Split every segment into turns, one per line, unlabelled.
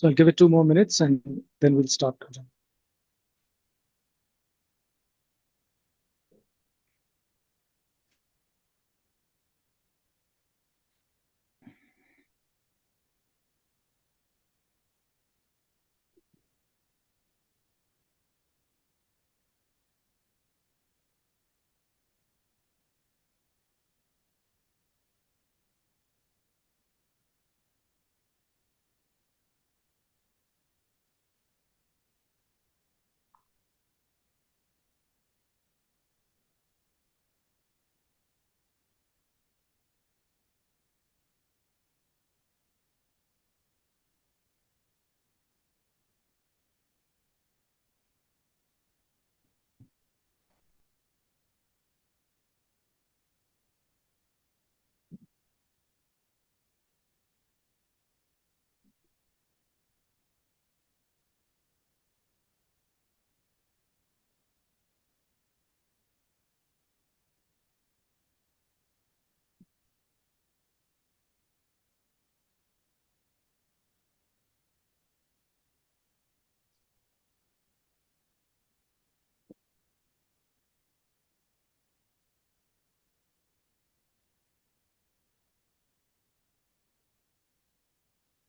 So I'll give it 2 more minutes and then we'll start.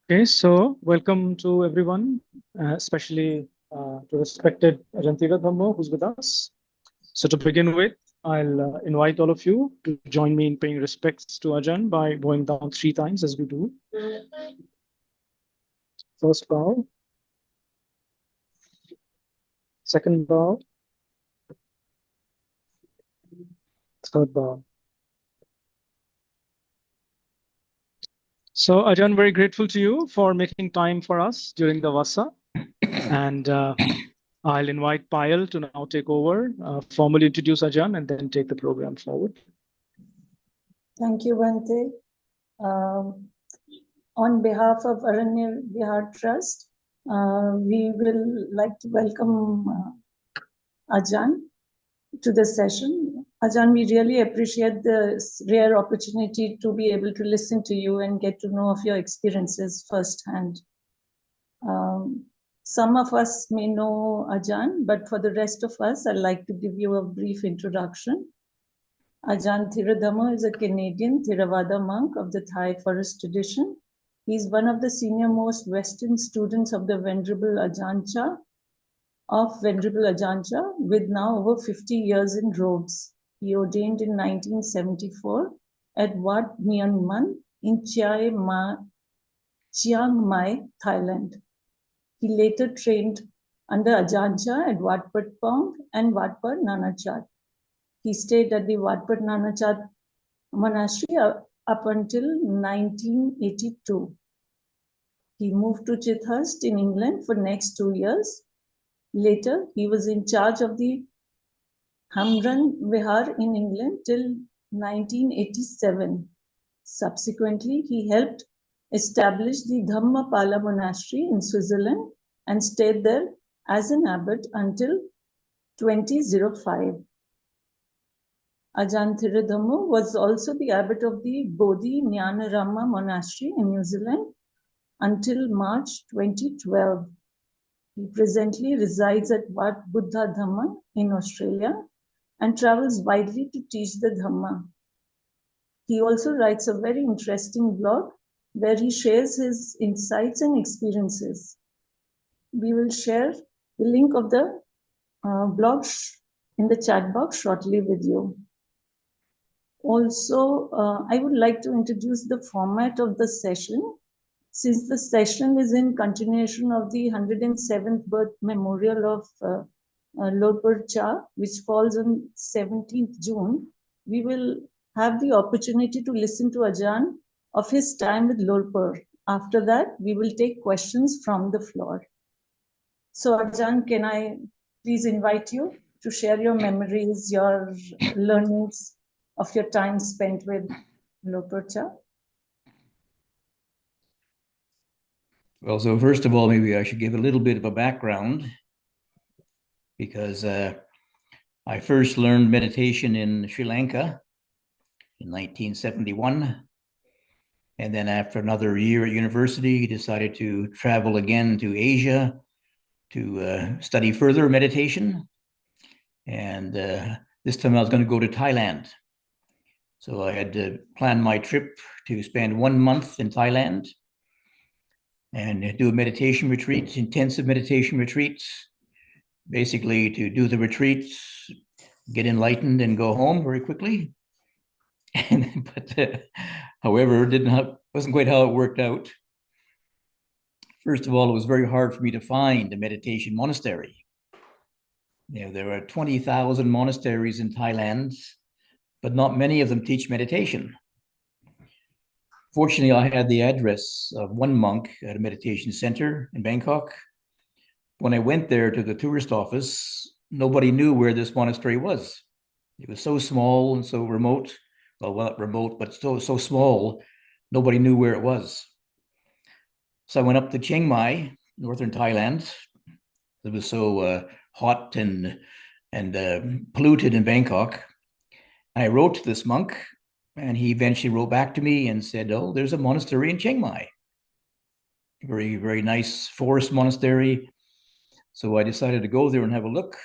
Okay, so welcome to everyone, especially to respected Ajahn Tiradhammo who's with us. So to begin with, I'll invite all of you to join me in paying respects to Ajahn by bowing down 3 times as we do. First bow, second bow, third bow. So Ajahn, very grateful to you for making time for us during the Vasa. And I'll invite Payal to now take over, formally introduce Ajahn, and then take the program forward.
Thank you, Bhante. On behalf of Aranya Vihar Trust, we will like to welcome Ajahn to the session. Ajahn, we really appreciate this rare opportunity to be able to listen to you and get to know of your experiences firsthand. Some of us may know Ajahn, but for the rest of us, I'd like to give you a brief introduction. Ajahn Tiradhammo is a Canadian Theravada monk of the Thai forest tradition. He is one of the senior-most Western students of the Venerable Ajahn Chah, with now over 50 years in robes. He ordained in 1974 at Wat Myanmar in Chiang Mai, Thailand. He later trained under Ajahn Chah at Wat Pat Pong and Wat Pat Nanachat. He stayed at the Wat Pat Nanachat monastery up until 1982. He moved to Chithurst in England for next 2 years. Later, he was in charge of the Hamran Vihar in England till 1987. Subsequently, he helped establish the Dhammapala monastery in Switzerland and stayed there as an abbot until 2005. Ajahn Tiradhammo was also the abbot of the Bodhi Jnanarama monastery in New Zealand until March 2012. He presently resides at Wat Buddha Dhamma in Australia and travels widely to teach the Dhamma. He also writes a very interesting blog where he shares his insights and experiences. We will share the link of the blog in the chat box shortly with you. Also, I would like to introduce the format of the session. Since the session is in continuation of the 107th birth memorial of Lorpur Cha, which falls on 17th June, we will have the opportunity to listen to Ajahn of his time with Lorpur. After that, we will take questions from the floor. So Ajahn, can I please invite you to share your memories, your learnings of your time spent with Lorpur Cha?
Well, so first of all, maybe I should give a little bit of a background, because I first learned meditation in Sri Lanka in 1971. And then after another year at university, he decided to travel again to Asia to study further meditation. And this time I was going to go to Thailand. So I had to plan my trip to spend 1 month in Thailand and do a meditation retreat, intensive meditation retreats, basically to do the retreats, get enlightened and go home very quickly. But however, wasn't quite how it worked out. First of all, it was very hard for me to find a meditation monastery. There are 20,000 monasteries in Thailand, but not many of them teach meditation. Fortunately, I had the address of one monk at a meditation center in Bangkok. When I went there to the tourist office, nobody knew where this monastery was. It was so small and so remote. Well, not remote, but still so small, nobody knew where it was. So I went up to Chiang Mai, northern Thailand. It was so hot and polluted in Bangkok. I wrote to this monk, and he eventually wrote back to me and said, "Oh, there's a monastery in Chiang Mai. Very, very nice forest monastery." So I decided to go there and have a look.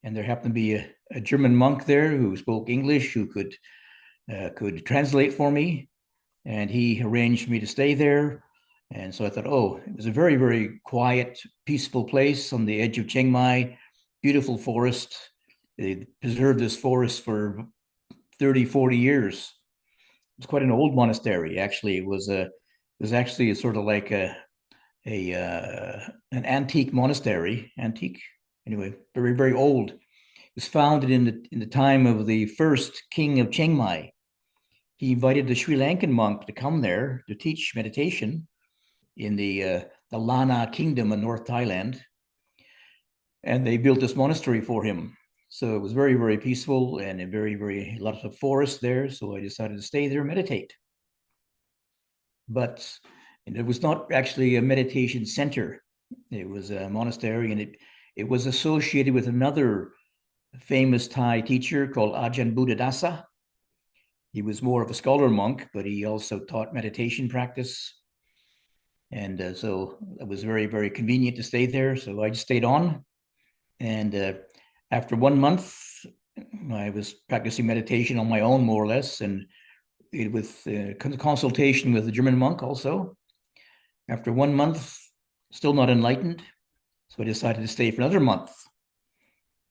And there happened to be a German monk there who spoke English, who could translate for me. And he arranged for me to stay there. And so I thought, oh, it was a very, very quiet, peaceful place on the edge of Chiang Mai, beautiful forest. They preserved this forest for 30, 40 years. It was quite an old monastery, actually. It was actually sort of like an antique monastery, anyway, very, very old. It was founded in the time of the first king of Chiang Mai. He invited the Sri Lankan monk to come there to teach meditation in the Lana kingdom in North Thailand. And they built this monastery for him. So it was very, very peaceful and a very, very lots of forest there. So I decided to stay there and meditate. But it was not actually a meditation center. It was a monastery, and it was associated with another famous Thai teacher called Ajahn Buddhadasa. He was more of a scholar monk, but he also taught meditation practice. And so it was very, very convenient to stay there. So I just stayed on. And after 1 month, I was practicing meditation on my own, more or less, and with consultation with the German monk also. After 1 month, still not enlightened. So I decided to stay for another month.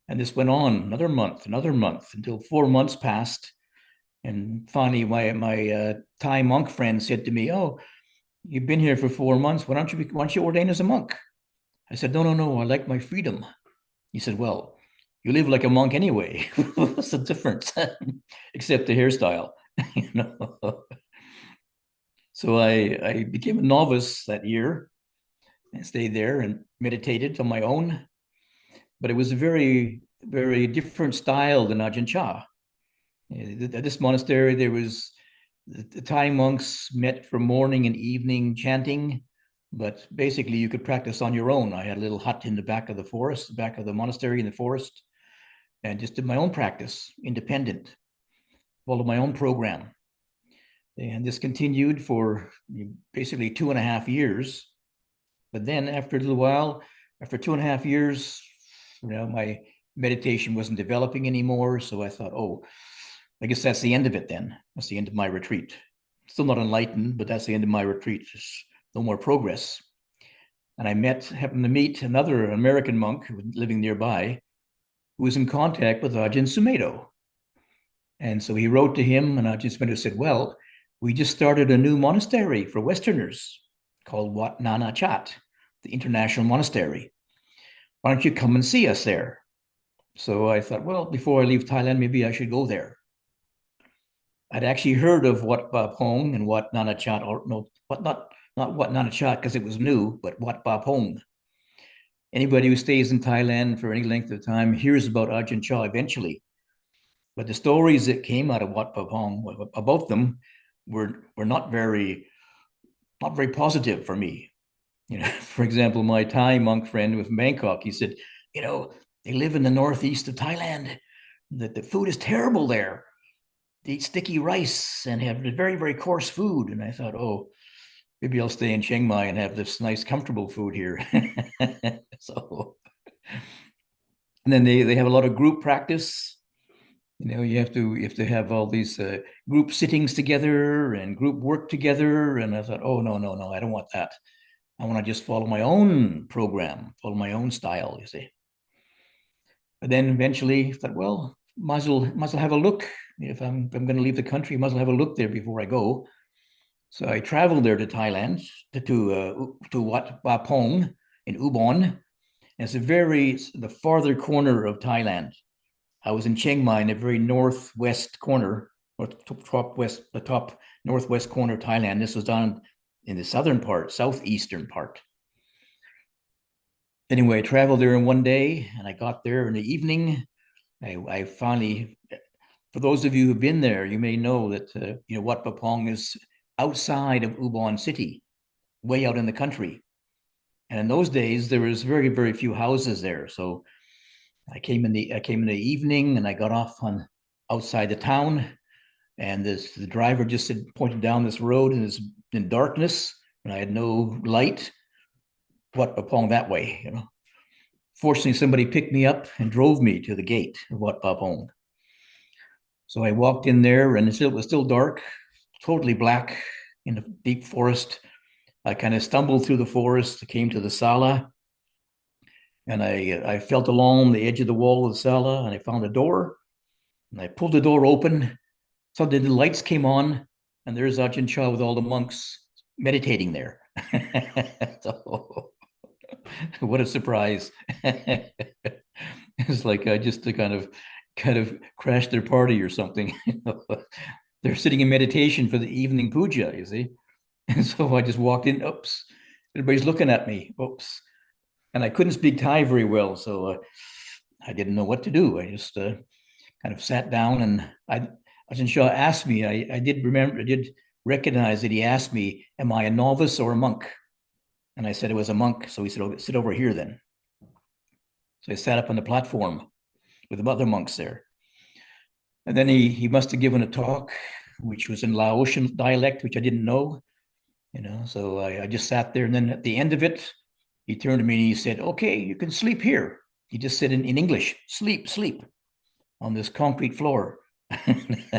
And this went on another month, until 4 months passed. And finally, my Thai monk friend said to me, "Oh, you've been here for 4 months. Why don't you ordain as a monk?" I said, No, I like my freedom. He said, "Well, you live like a monk anyway. What's the difference?" Except the hairstyle, you know. So I became a novice that year and stayed there and meditated on my own. But it was a very, very different style than Ajahn Chah. At this monastery, there was the Thai monks met for morning and evening chanting, but basically you could practice on your own. I had a little hut in the back of the forest, the back of the monastery in the forest, and just did my own practice, independent, followed my own program. And this continued for basically 2.5 years. But then after a little while, after 2.5 years, my meditation wasn't developing anymore. So I thought, oh, I guess that's the end of it then. That's the end of my retreat. Still not enlightened, but that's the end of my retreat. There's no more progress. And I happened to meet another American monk who was living nearby, who was in contact with Ajahn Sumedho. And so he wrote to him, and Ajahn Sumedho said, "Well, we just started a new monastery for Westerners called Wat Nana Chat, the International Monastery. Why don't you come and see us there?" So I thought, well, before I leave Thailand, maybe I should go there. I'd actually heard of Wat Ba Pong and Wat Nana Chat, or no, not Wat Nana Chat because it was new, but Wat Ba Pong. Anybody who stays in Thailand for any length of time hears about Ajahn Chah eventually. But the stories that came out of Wat Ba Pong about them were not very positive for me. For example, my Thai monk friend with Bangkok, he said, they live in the northeast of Thailand. That the food is terrible there. eat sticky rice and have very, very coarse food. And I thought, oh, maybe I'll stay in Chiang Mai and have this nice, comfortable food here. So, and then they have a lot of group practice. You have to have all these group sittings together and group work together. And I thought, oh, no, I don't want that. I want to just follow my own program, follow my own style, you see. But then eventually I thought, well, might as well have a look. If I'm going to leave the country, might as well have a look there before I go. So I traveled there to Thailand, to Wat Pong in Ubon. It's the farther corner of Thailand. I was in Chiang Mai in the very northwest corner, or the top northwest corner of Thailand. This was down in the southern part, southeastern part. Anyway, I traveled there in one day, and I got there in the evening. I finally, for those of you who've been there, you may know that Wat Pong is outside of Ubon City, way out in the country. And in those days, there was very, very few houses there. So I came in the evening, and I got off on outside the town, and the driver just pointed down this road, and it's in darkness, and I had no light. Wat Pong that way, Fortunately, somebody picked me up and drove me to the gate of Wat Pong. So I walked in there, and it was still dark, totally black in the deep forest. I kind of stumbled through the forest, came to the sala, and I felt along the edge of the wall of the sala, and I found a door, and I pulled the door open. Suddenly the lights came on, and there's Ajahn Chah with all the monks meditating there. So, what a surprise. It's like I just kind of crashed their party or something. They're sitting in meditation for the evening puja, you see. And so I just walked in, oops, everybody's looking at me, oops. And I couldn't speak Thai very well, so I didn't know what to do. I just kind of sat down, and Ajahn Chah asked me, I did recognize that he asked me, am I a novice or a monk? And I said it was a monk. So he said, oh, sit over here then. So I sat up on the platform with the other monks there. And then he must have given a talk, which was in Laotian dialect, which I didn't know, so I just sat there. And then at the end of it, he turned to me and he said, okay, you can sleep here. He just said in English, sleep on this concrete floor. And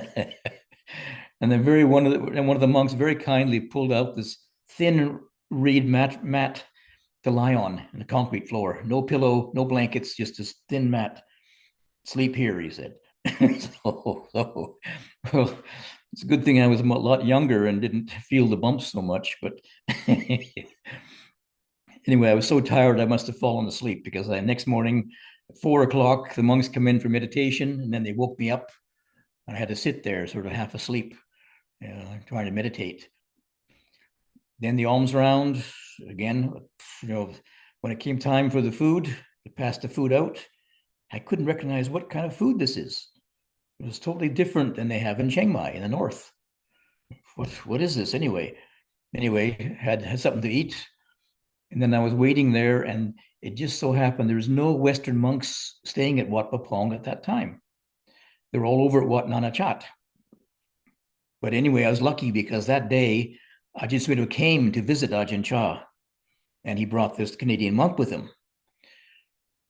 then one of the monks very kindly pulled out this thin reed mat to lie on the concrete floor. No pillow, no blankets, just this thin mat. Sleep here, he said. Well, it's a good thing I was a lot younger and didn't feel the bumps so much. But anyway, I was so tired I must have fallen asleep, because next morning at 4 o'clock, the monks come in for meditation, and then they woke me up. I had to sit there sort of half asleep, trying to meditate. Then the alms round again, when it came time for the food, to pass the food out, I couldn't recognize what kind of food this is. It was totally different than they have in Chiang Mai in the north. What is this anyway? Anyway, had something to eat. And then I was waiting there, and it just so happened there was no Western monks staying at Wat Pong at that time. They were all over at Wat Nana Chat. But anyway, I was lucky, because that day Ajahn Tiradhammo came to visit Ajahn Chah, and he brought this Canadian monk with him.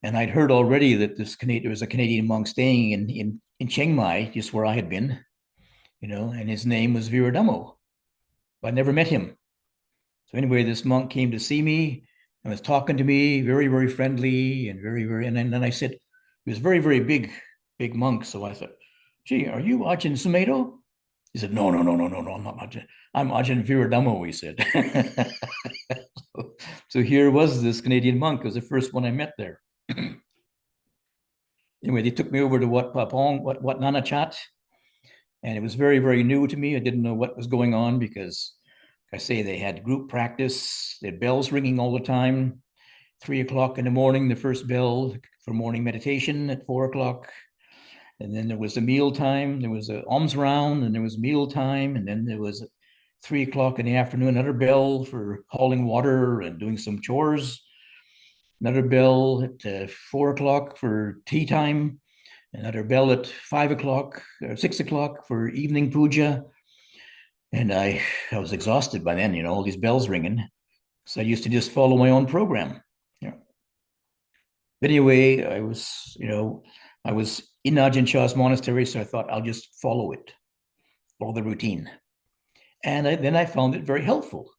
And I'd heard already that there was a Canadian monk staying in Chiang Mai, just where I had been, and his name was Tiradhammo. But I never met him. So anyway, this monk came to see me and was talking to me, very, very friendly, and and then I said, he was very, very big monk. So I said, gee, are you Ajahn Sumedho? He said, no, I'm not Ajahn. I'm Ajahn Tiradhammo, he said. So here was this Canadian monk. It was the first one I met there. Anyway, they took me over to Wat Nana Chat, and it was very, very new to me. I didn't know what was going on, because I say they had group practice. They had bells ringing all the time. 3 o'clock in the morning, the first bell for morning meditation at 4 o'clock. And then there was the meal time. There was an alms round, and there was meal time. And then there was 3 o'clock in the afternoon, another bell for hauling water and doing some chores. Another bell at 4 o'clock for tea time. another bell at 5 o'clock or 6 o'clock for evening puja. And I was exhausted by then, all these bells ringing. So I used to just follow my own program. But anyway, I was in Ajahn Chah's monastery, so I thought I'll just follow the routine. And then I found it very helpful.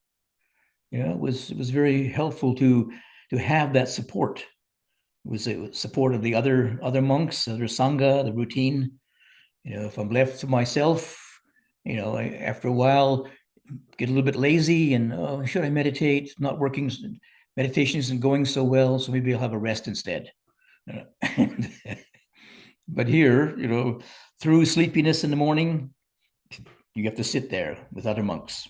It was very helpful to have that support. It was a support of the other monks, other sangha, the routine. If I'm left to myself, after a while, get a little bit lazy and should I meditate? Not working, meditation isn't going so well, so maybe I'll have a rest instead. But here, through sleepiness in the morning, you have to sit there with other monks.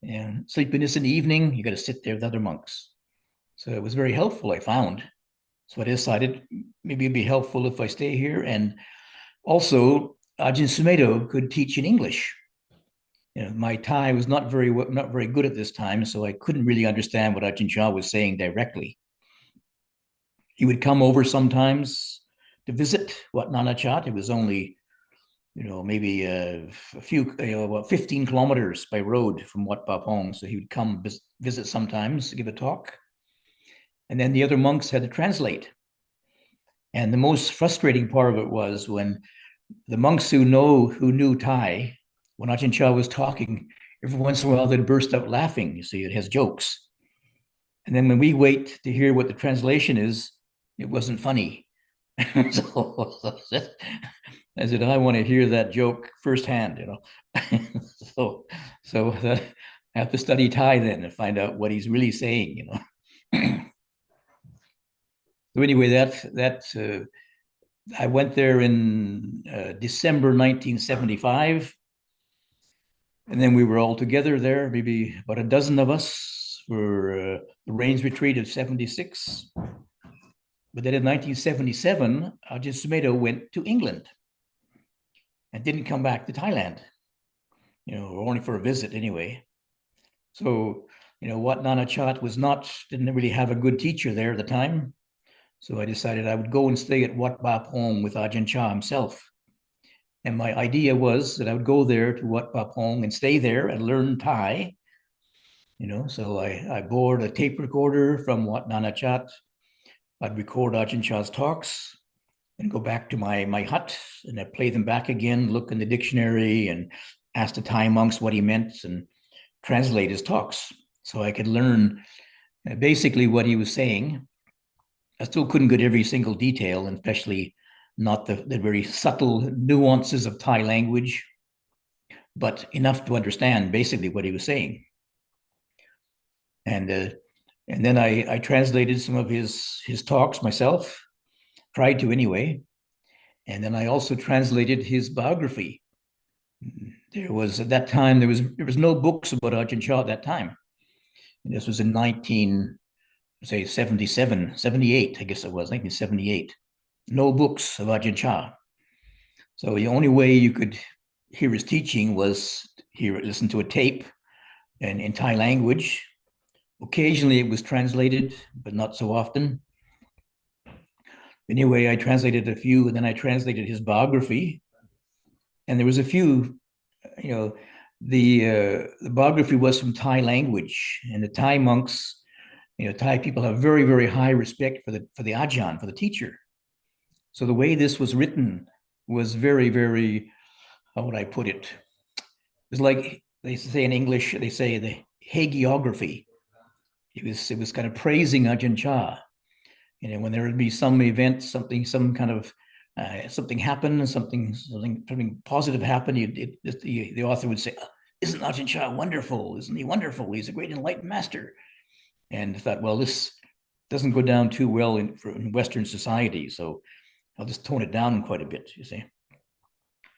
And sleepiness in the evening, you got to sit there with other monks. So it was very helpful, I found. So I decided maybe it'd be helpful if I stay here. And also, Ajahn Sumedho could teach in English. My Thai was not very good at this time, so I couldn't really understand what Ajahn Chah was saying directly. He would come over sometimes to visit Wat Nanachat. It was only, maybe a few, about 15 kilometers by road from Wat Pah Pong. So he would come visit sometimes to give a talk. And then the other monks had to translate. And the most frustrating part of it was when the monks who knew Thai, when Ajahn Chah was talking, every once in a while they'd burst out laughing. You see, it has jokes. And then when we wait to hear what the translation is, it wasn't funny. So I said, I want to hear that joke firsthand, so I have to study Thai then and find out what he's really saying, So anyway, I went there in December 1975. And then we were all together there, maybe about a dozen of us for the Rains Retreat of 76. But then in 1977, Ajahn Sumedho went to England and didn't come back to Thailand, only for a visit anyway. So, Wat Nanachat didn't really have a good teacher there at the time. So I decided I would go and stay at Wat Pah Pong with Ajahn Chah himself. And my idea was that I would go there to Wat Pah Pong and stay there and learn Thai. So I bought a tape recorder from Wat Nanachat. I'd record Ajahn Chah's talks and go back to my hut and I'd play them back again, look in the dictionary and ask the Thai monks what he meant and translate his talks so I could learn basically what he was saying. I still couldn't get every single detail, and especially not the very subtle nuances of Thai language, but enough to understand basically what he was saying. And then I translated some of his talks myself, tried to anyway. And then I also translated his biography. There was at time there was no books about Ajahn Chah at that time. And this was in 78, I guess it was 1978. No books of Ajahn Chah. So the only way you could hear his teaching was listen to a tape and in Thai language. Occasionally it was translated, but not so often. Anyway, I translated a few, and then I translated his biography. And there was a few, the biography was from Thai language, and the Thai monks, Thai people have very, very high respect for the Ajahn, for the teacher. So the way this was written was very, very, how would I put it? It was like they say in English, they say the hagiography. It was kind of praising Ajahn Chah. When there would be some event, something happened, something positive happened, the author would say, "Isn't Ajahn Chah wonderful? Isn't he wonderful? He's a great enlightened master." And I thought, well, this doesn't go down too well in Western society, so I'll just tone it down quite a bit, you see.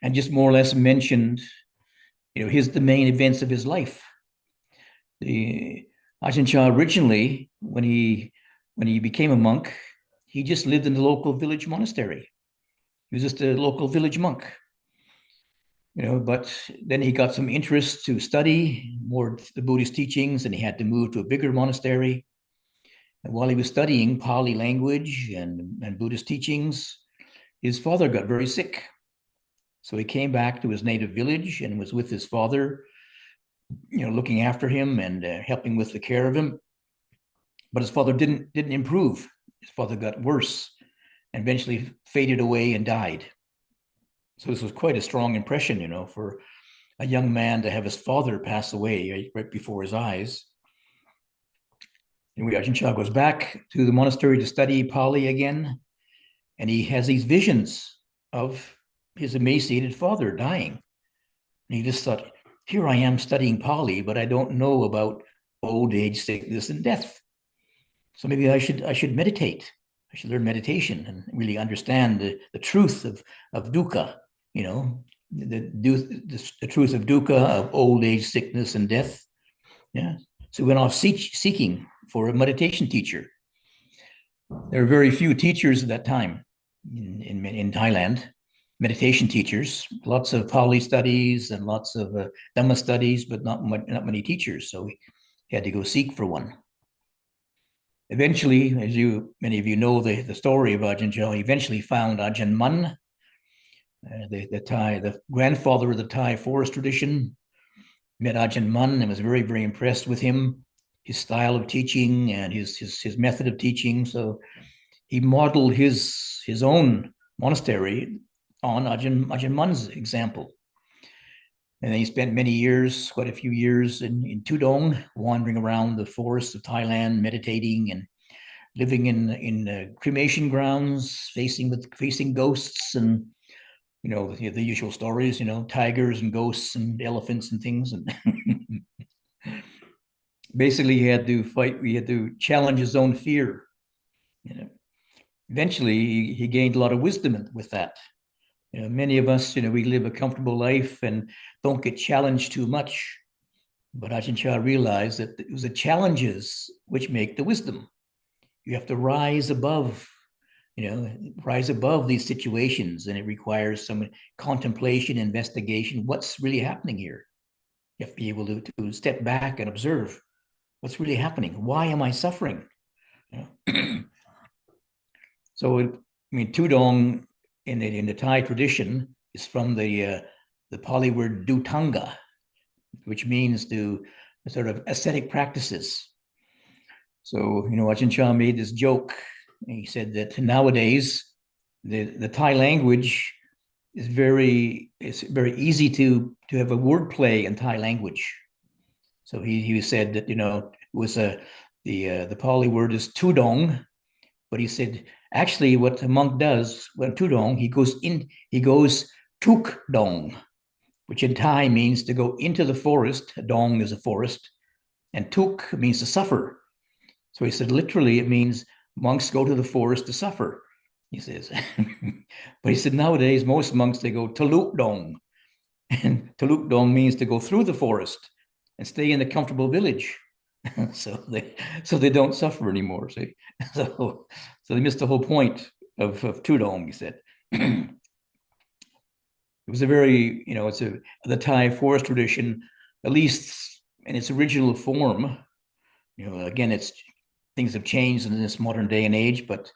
And just more or less mentioned, the main events of his life. The Ajahn Chah originally, when he became a monk, he just lived in the local village monastery. He was just a local village monk, but then he got some interest to study more the Buddhist teachings, and he had to move to a bigger monastery. And while he was studying Pali language and Buddhist teachings, his father got very sick. So he came back to his native village and was with his father, looking after him and helping with the care of him. But his father didn't improve. His father got worse and eventually faded away and died. So this was quite a strong impression, for a young man to have his father pass away right before his eyes. And Ajahn Chah goes back to the monastery to study Pali again, and he has these visions of his emaciated father dying. And he just thought, here I am studying Pali, but I don't know about old age, sickness, and death. So maybe I should meditate. I should learn meditation and really understand the truth of dukkha, the truth of dukkha, of old age, sickness, and death. Yeah. So he went off seeking for a meditation teacher. There were very few teachers at that time in Thailand, meditation teachers, lots of Pali studies and lots of Dhamma studies, but not many teachers. So he had to go seek for one. Eventually, as many of you know the story of Ajahn Chah, he eventually found Ajahn Mun, the grandfather of the Thai forest tradition, met Ajahn Mun and was very, very impressed with him, his style of teaching and his method of teaching. So he modeled his own monastery on Ajahn Mun's example. And then he spent many years, quite a few years in Tudong, wandering around the forests of Thailand, meditating and living in cremation grounds, facing ghosts and the usual stories, tigers and ghosts and elephants and things. And basically he had to challenge his own fear. Eventually he gained a lot of wisdom with that. Many of us, we live a comfortable life and don't get challenged too much. But Ajahn Chah realized that it was the challenges which make the wisdom. You have to rise above these situations, and it requires some contemplation, investigation. What's really happening here? You have to be able to step back and observe what's really happening. Why am I suffering? So, Tudong in the Thai tradition is from the Pali word dutanga, which means to sort of ascetic practices. So, Ajahn Chah made this joke. He said that nowadays the Thai language is very easy to have a wordplay in Thai language. So he said that it was the Pali word is tudong, but he said actually what a monk does when tudong, he goes tuk dong, which in Thai means to go into the forest. Dong is a forest, and tuk means to suffer. So he said literally it means monks go to the forest to suffer, he says. But he said nowadays most monks, they go taluk dong, and taluk dong means to go through the forest and stay in the comfortable village. so they don't suffer anymore. See? So they missed the whole point of tudong, he said. It was a very, the Thai forest tradition, at least in its original form. Again, things have changed in this modern day and age, but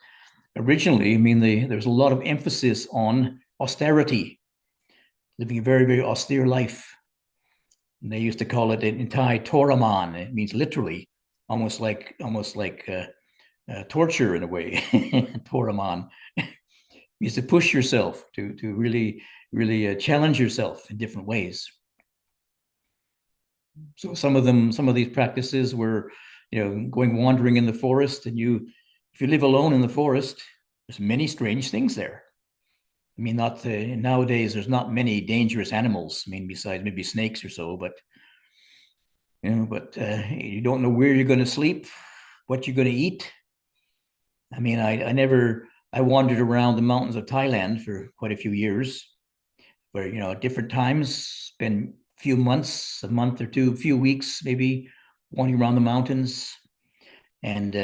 originally, there's a lot of emphasis on austerity, living a very, very austere life. And they used to call it in Thai toraman. It means literally, almost like torture in a way. Toraman means to push yourself, to really, really challenge yourself in different ways. So some of these practices were, going wandering in the forest, and if you live alone in the forest, there's many strange things there. Nowadays there's not many dangerous animals. Besides maybe snakes or so, but you don't know where you're going to sleep, what you're going to eat. I wandered around the mountains of Thailand for quite a few years, where at different times, spend a few months, a month or two, a few weeks maybe, wandering around the mountains and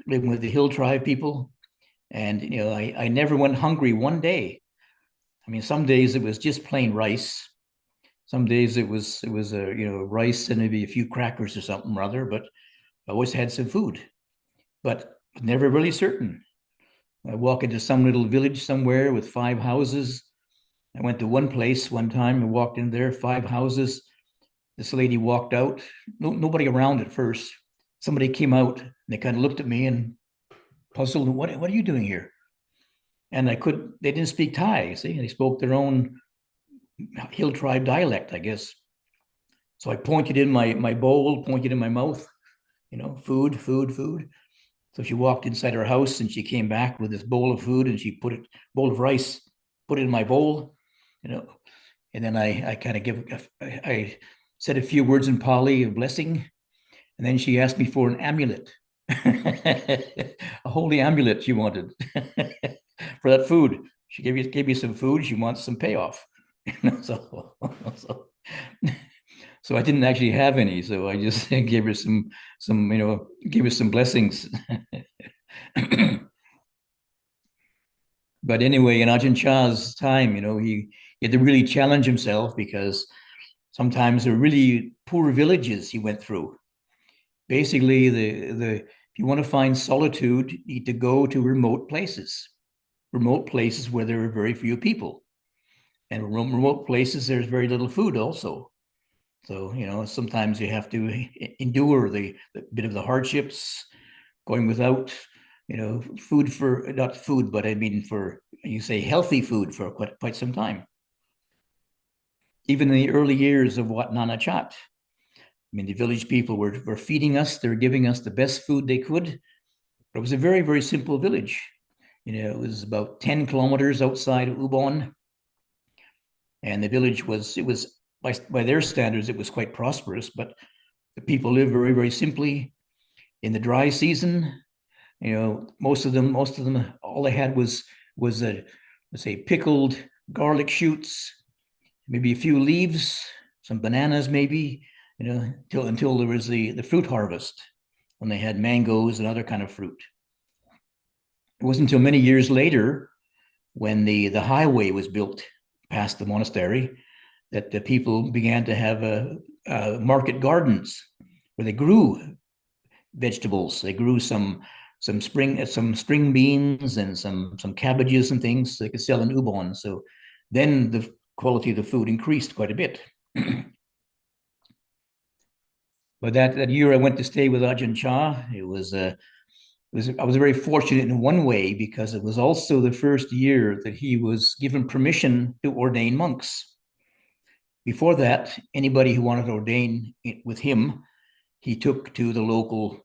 living with the hill tribe people. And I never went hungry one day. Some days it was just plain rice. Some days it was rice and maybe a few crackers or something rather, but I always had some food, but never really certain. I walk into some little village somewhere with 5 houses. I went to one place one time and walked in there, 5 houses. This lady walked out, nobody around at first. Somebody came out and they kind of looked at me and puzzled, what are you doing here? And they didn't speak Thai, see, they spoke their own hill tribe dialect, I guess. So I pointed in my bowl, pointed in my mouth, food, food, food. So she walked inside her house and she came back with this bowl of food and she bowl of rice, put it in my bowl, and then I kind of I said a few words in Pali of blessing, and then she asked me for an amulet, a holy amulet she wanted for that food. She gave me some food. She wants some payoff. so I didn't actually have any. So I just gave her some gave her some blessings. But anyway, in Ajahn Chah's time, he had to really challenge himself because sometimes there were really poor villages he went through. Basically, if you want to find solitude, you need to go to remote places where there are very few people. And remote places, there's very little food also. So, sometimes you have to endure the bit of the hardships, going without, food for, not food, but I mean for, you say healthy food for quite some time. Even in the early years of Wat Nana Chat, I mean, the village people were feeding us, they were giving us the best food they could. But it was a very, very simple village. It was about 10 kilometers outside of Ubon. And the village was by their standards, it was quite prosperous, but the people lived very, very simply. In the dry season, most of them, all they had was let's say pickled garlic shoots, maybe a few leaves, some bananas, maybe, until there was the fruit harvest, when they had mangoes and other kind of fruit. It wasn't until many years later, when the highway was built past the monastery, that the people began to have market gardens where they grew vegetables. They grew some string beans and some cabbages and things they could sell in Ubon. So then the quality of the food increased quite a bit. But that year I went to stay with Ajahn Chah. I was very fortunate in one way, because it was also the first year that he was given permission to ordain monks. Before that, anybody who wanted to ordain with him, he took to the local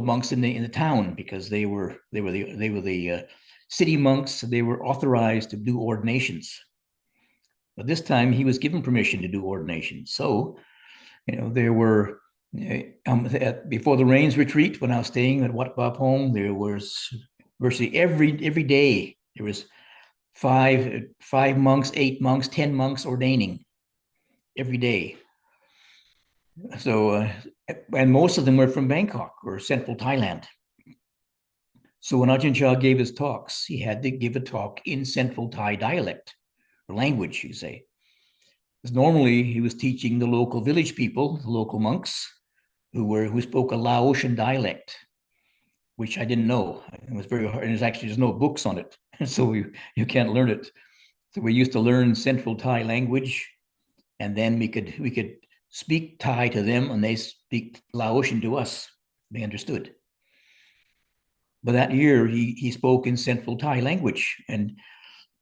monks in the town, because they were the city monks. They were authorized to do ordinations. But this time he was given permission to do ordinations. So, there were before the rains retreat, when I was staying at Wat Pah Pong, there was virtually every day there was five monks, 8 monks, 10 monks ordaining every day. So, and most of them were from Bangkok or central Thailand. So when Ajahn Chah gave his talks, he had to give a talk in central Thai dialect, or language, you say. Because normally he was teaching the local village people, the local monks, who spoke a Laotian dialect, which I didn't know. It was very hard, and there's no books on it, so you can't learn it. So we used to learn central Thai language, and then we could speak Thai to them, and they speak Laotian to us. They understood. But that year he spoke in central Thai language, and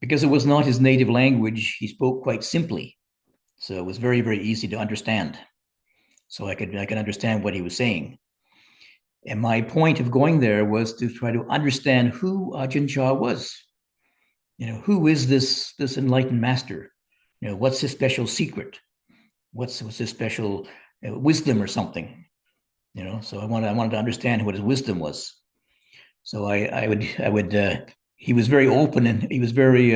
because it was not his native language, he spoke quite simply. So it was very, very easy to understand. So I could understand what he was saying. And my point of going there was to try to understand who Ajahn Chah was. Who is this enlightened master? What's his special secret? What's his special wisdom or something? So I wanted to understand what his wisdom was. So I would he was very open, and he was very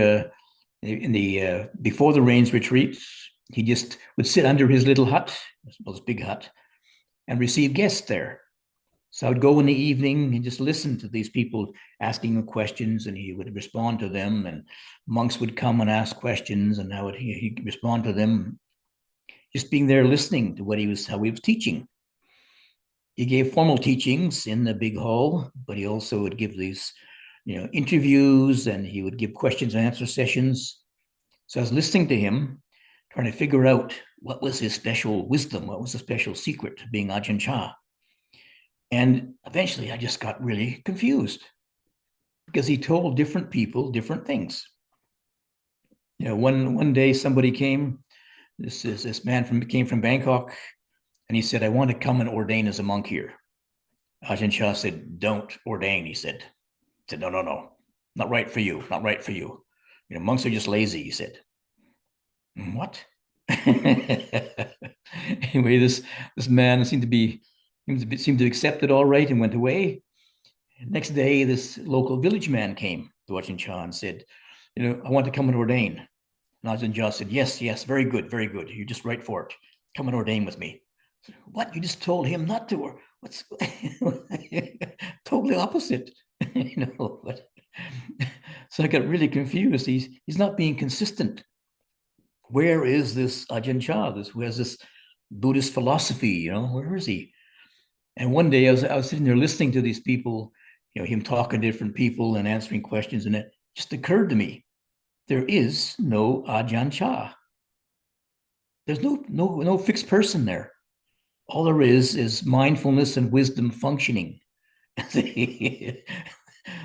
in the before the rains retreat, he just would sit under his little hut, his big hut, and receive guests there. So I would go in the evening and just listen to these people asking him questions, and he would respond to them, and monks would come and ask questions, and he'd respond to them, just being there listening to how he was teaching. He gave formal teachings in the big hall, but he also would give these interviews, and he would give questions and answer sessions. So I was listening to him, trying to figure out what was his special wisdom, what was the special secret to being Ajahn Chah. And eventually I just got really confused because he told different people different things. One day somebody came, this man came from Bangkok, and he said, "I want to come and ordain as a monk here." Ajahn Chah said, "Don't ordain," he said. No, not right for you, not right for you. Monks are just lazy, he said. What? Anyway, this man seemed to accept it all right and went away. Next day, this local village man came to Ajahn Chah and said, "I want to come and ordain." And Ajahn Chah said, yes, very good, very good. You're just right for it. Come and ordain with me. What? You just told him not to? Or what's totally opposite, But so I got really confused. He's not being consistent. Where is this Ajahn Chah? Who has this Buddhist philosophy? Where is he? And one day I was sitting there listening to these people, him talking to different people and answering questions, and it just occurred to me, there is no Ajahn Chah. There's no fixed person there. All there is mindfulness and wisdom functioning.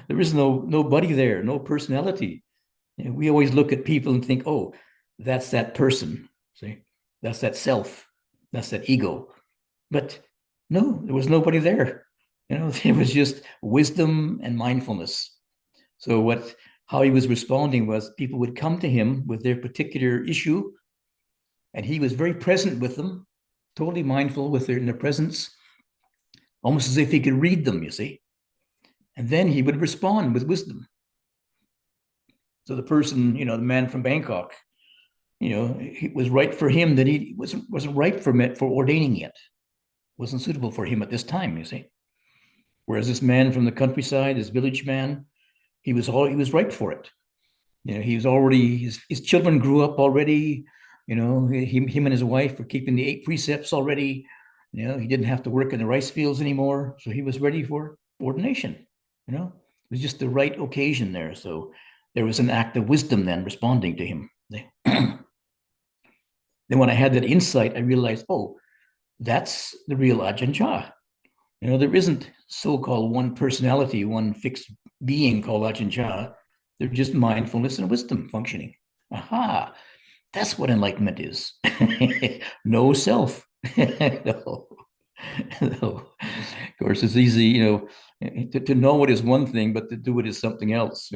There is nobody there, no personality. We always look at people and think, oh, that's that person. See, that's that self, that's that ego. But no, there was nobody there. It was just wisdom and mindfulness. So how he was responding was people would come to him with their particular issue, and he was very present with them, totally mindful in their presence, almost as if he could read them, you see. And then he would respond with wisdom. So the person, the man from Bangkok, it was right for him that he wasn't right for ordaining yet. Wasn't suitable for him at this time, you see. Whereas this man from the countryside, this village man, he was ripe for it. He was already, his children grew up already. Him and his wife were keeping the 8 precepts already. He didn't have to work in the rice fields anymore. So he was ready for ordination. It was just the right occasion there. So there was an act of wisdom then responding to him. Then when I had that insight, I realized, oh, that's the real Ajahn Chah. There isn't so-called one personality, one fixed being called Ajahn Chah. They're just mindfulness and wisdom functioning. Aha, that's what enlightenment is. No self. No. Of course, it's easy, to know it is one thing, but to do it is something else,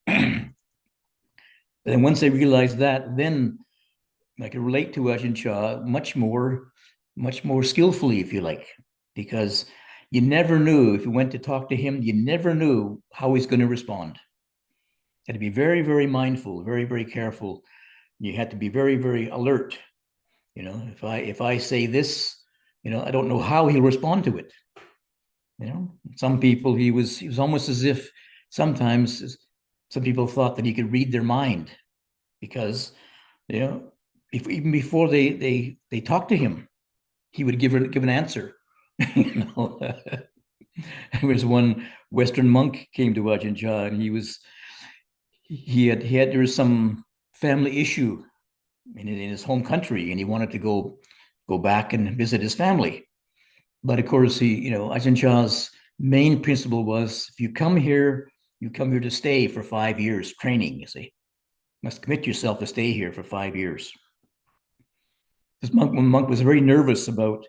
And once I realized that, then I could relate to Ajahn Chah much more skillfully, if you like, because you never knew, if you went to talk to him, you never knew how he's going to respond. You had to be very, very mindful, very, very careful. You had to be very, very alert. If I say this, I don't know how he'll respond to it. Some people, he was almost as if sometimes some people thought that he could read their mind, because even before they talked to him, he would give an answer. There was one Western monk came to Ajahn Chah, and there was some family issue in his home country, and he wanted to go back and visit his family. But of course, Ajahn Chah's main principle was, if you come here to stay for 5 years, training, you see. You must commit yourself to stay here for 5 years. This monk was very nervous about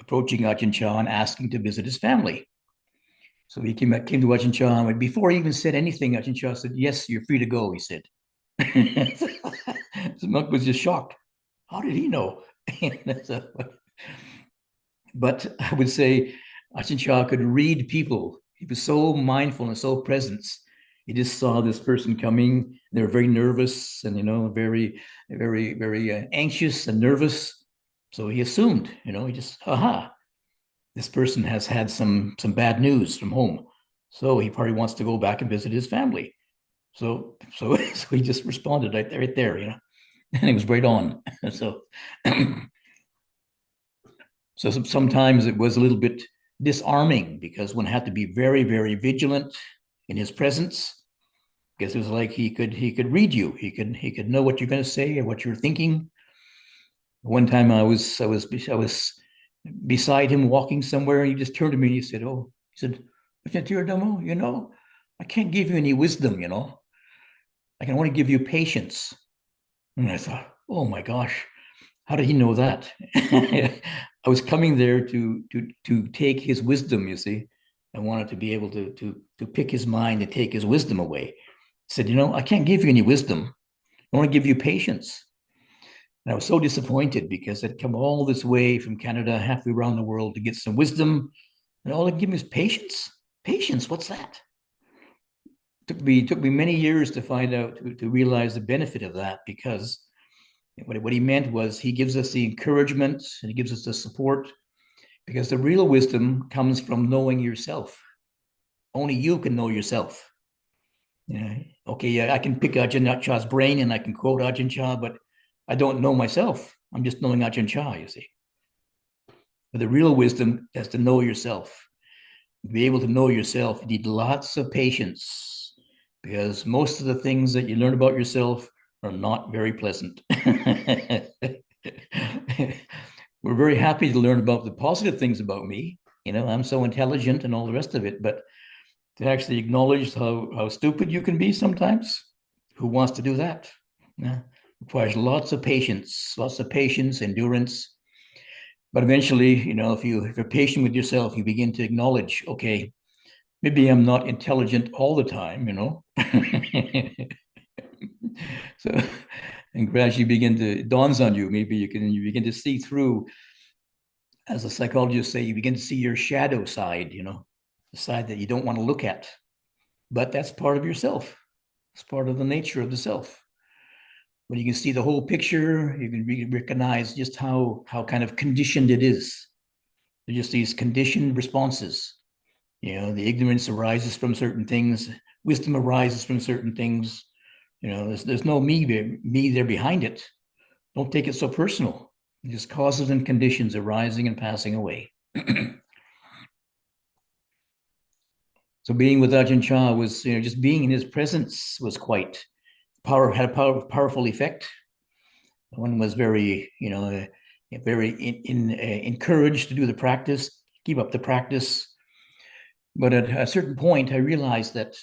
approaching Ajahn Chah and asking to visit his family. So he came to Ajahn Chah, and before he even said anything, Ajahn Chah said, "Yes, you're free to go," he said. The monk was just shocked. How did he know? But I would say Ajahn Chah could read people. He was so mindful and so present. He just saw this person coming. They were very nervous and, very, very, very anxious and nervous. So he assumed, he just, this person has had some bad news from home. So he probably wants to go back and visit his family. So he just responded right there, and he was right on. So sometimes it was a little bit disarming, because one had to be very, very vigilant in his presence, because it was like he could read you. He could know what you're going to say or what you're thinking. One time I was beside him walking somewhere, and he just turned to me and he said, Ajahn Tiradhammo, I can't give you any wisdom, I can only give you patience. And I thought, oh my gosh, how did he know that? I was coming there to take his wisdom, you see. I wanted to be able to pick his mind and take his wisdom away. He said, I can't give you any wisdom. I want to give you patience. And I was so disappointed, because I'd come all this way from Canada, halfway around the world, to get some wisdom, and all it gave me is patience. Patience, what's that? Took me many years to find out, to realize the benefit of that, because what he meant was he gives us the encouragement and he gives us the support, because the real wisdom comes from knowing yourself. Only you can know yourself. I can pick Ajahn Chah's brain and I can quote Ajahn Chah, but I don't know myself. I'm just knowing Ajahn Chah, you see. But the real wisdom is to know yourself. To be able to know yourself, you need lots of patience, because most of the things that you learn about yourself are not very pleasant. We're very happy to learn about the positive things about me. I'm so intelligent and all the rest of it, but to actually acknowledge how stupid you can be sometimes, who wants to do that? Requires lots of patience, endurance. But eventually, if you're patient with yourself, you begin to acknowledge, okay, maybe I'm not intelligent all the time, So, and gradually it dawns on you, maybe you begin to see through, as the psychologists say, you begin to see your shadow side, the side that you don't want to look at. But that's part of yourself. It's part of the nature of the self. When you can see the whole picture, you can recognize just how kind of conditioned it is. They're just these conditioned responses. The ignorance arises from certain things, wisdom arises from certain things. There's no me there behind it. Don't take it so personal. Just causes and conditions arising and passing away. So being with Ajahn Chah was, just being in his presence was quite had a powerful effect. One was very, very encouraged to do the practice, keep up the practice. But at a certain point, I realized that,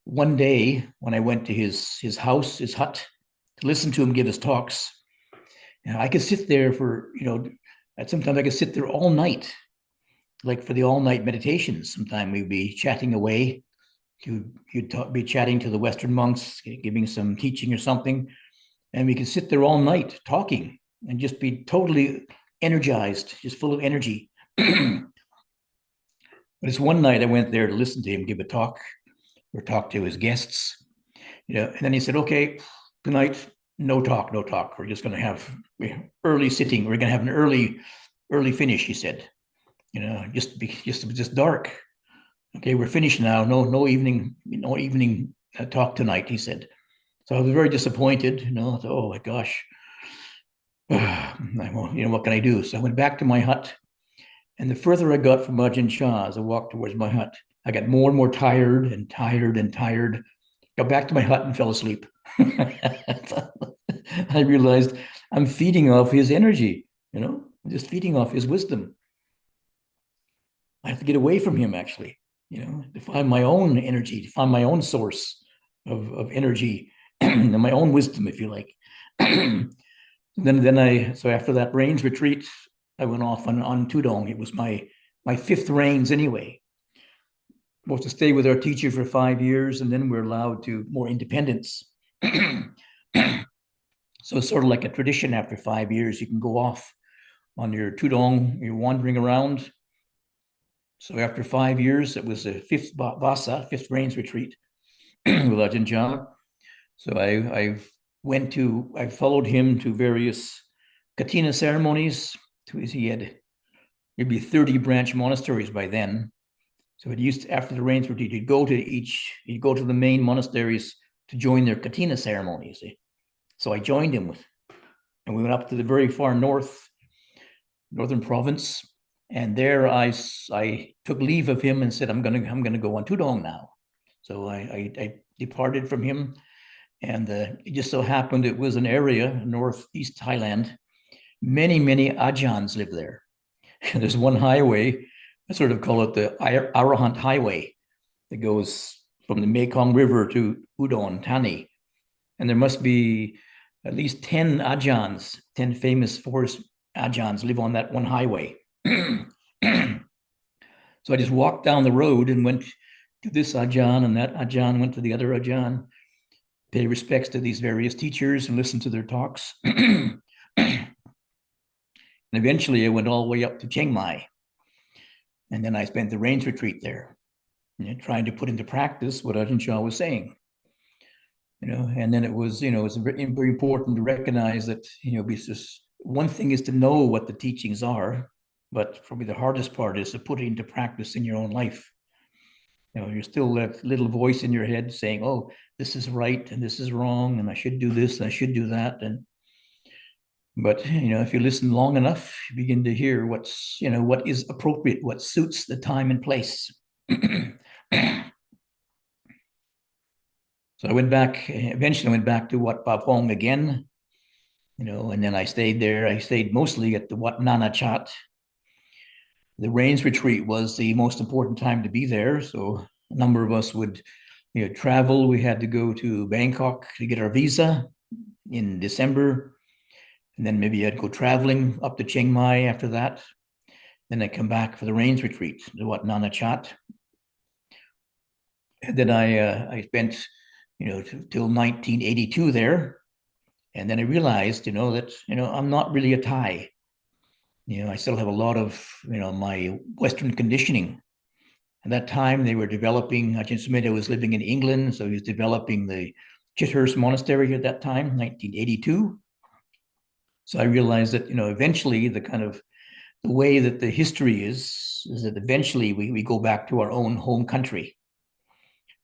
one day when I went to his house, his hut, to listen to him give his talks, I could sit there for, sometimes I could sit there all night, like for the all-night meditations. Sometimes we'd be chatting away. You'd be chatting to the Western monks, giving some teaching or something, and we could sit there all night talking and just be totally energized, just full of energy. But it's one night I went there to listen to him give a talk or talk to his guests, and then he said, okay, tonight, no talk. We're just going to have early sitting. We're going to have an early finish, he said, just dark. Okay, we're finished now. No evening talk tonight, he said. So I was very disappointed. I thought, oh my gosh, what can I do? So I went back to my hut, and the further I got from Ajahn Chah as I walked towards my hut, I got more and more tired. Got back to my hut and fell asleep. I realized I'm feeding off his energy, just feeding off his wisdom. I have to get away from him, actually, to find my own energy, to find my own source of energy and my own wisdom, if you like. So after that rains retreat, I went off on Tudong. It was my fifth rains anyway. Supposed to stay with our teacher for 5 years, and then we're allowed to more independence. So it's sort of like a tradition. After 5 years, you can go off on your Tudong, you're wandering around. So after 5 years, it was the fifth Vasa, fifth rains retreat with Ajahn Chah. So I followed him to various Katina ceremonies. He had maybe 30 branch monasteries by then. So after the rains retreat, he'd go to the main monasteries to join their Katina ceremonies. So I joined him and we went up to the very far northern province. And there I took leave of him and said, I'm gonna go on Tudong now. So I departed from him, and it just so happened it was an area, northeast Thailand. Many Ajahns live there. And there's one highway, I sort of call it the Arahant Highway, that goes from the Mekong River to Udon Thani. And there must be at least 10 Ajahns, 10 famous forest Ajahns live on that one highway. So I just walked down the road and went to this Ajahn, and that Ajahn went to the other Ajahn, pay respects to these various teachers and listen to their talks. And eventually I went all the way up to Chiang Mai. And then I spent the rains retreat there, trying to put into practice what Ajahn Chah was saying. And then it was very important to recognize that, because one thing is to know what the teachings are, but probably the hardest part is to put it into practice in your own life. You're still that little voice in your head saying, oh, this is right and this is wrong, and I should do this, and I should do that. But if you listen long enough, you begin to hear what is appropriate, what suits the time and place. So I eventually went back to Wat Pa Pong again, and then I stayed there. I stayed mostly at the Wat Nana Chat. The rains retreat was the most important time to be there. So a number of us would travel. We had to go to Bangkok to get our visa in December. And then maybe I'd go traveling up to Chiang Mai after that. Then I'd come back for the rains retreat, the Wat Nana Chat. And then I spent, till 1982 there. And then I realized, that, I'm not really a Thai. I still have a lot of, my Western conditioning. At that time, they were developing, Ajahn Sumedho was living in England, so he was developing the Chithurst Monastery at that time, 1982. So I realized that, eventually the way that the history is that eventually we go back to our own home country.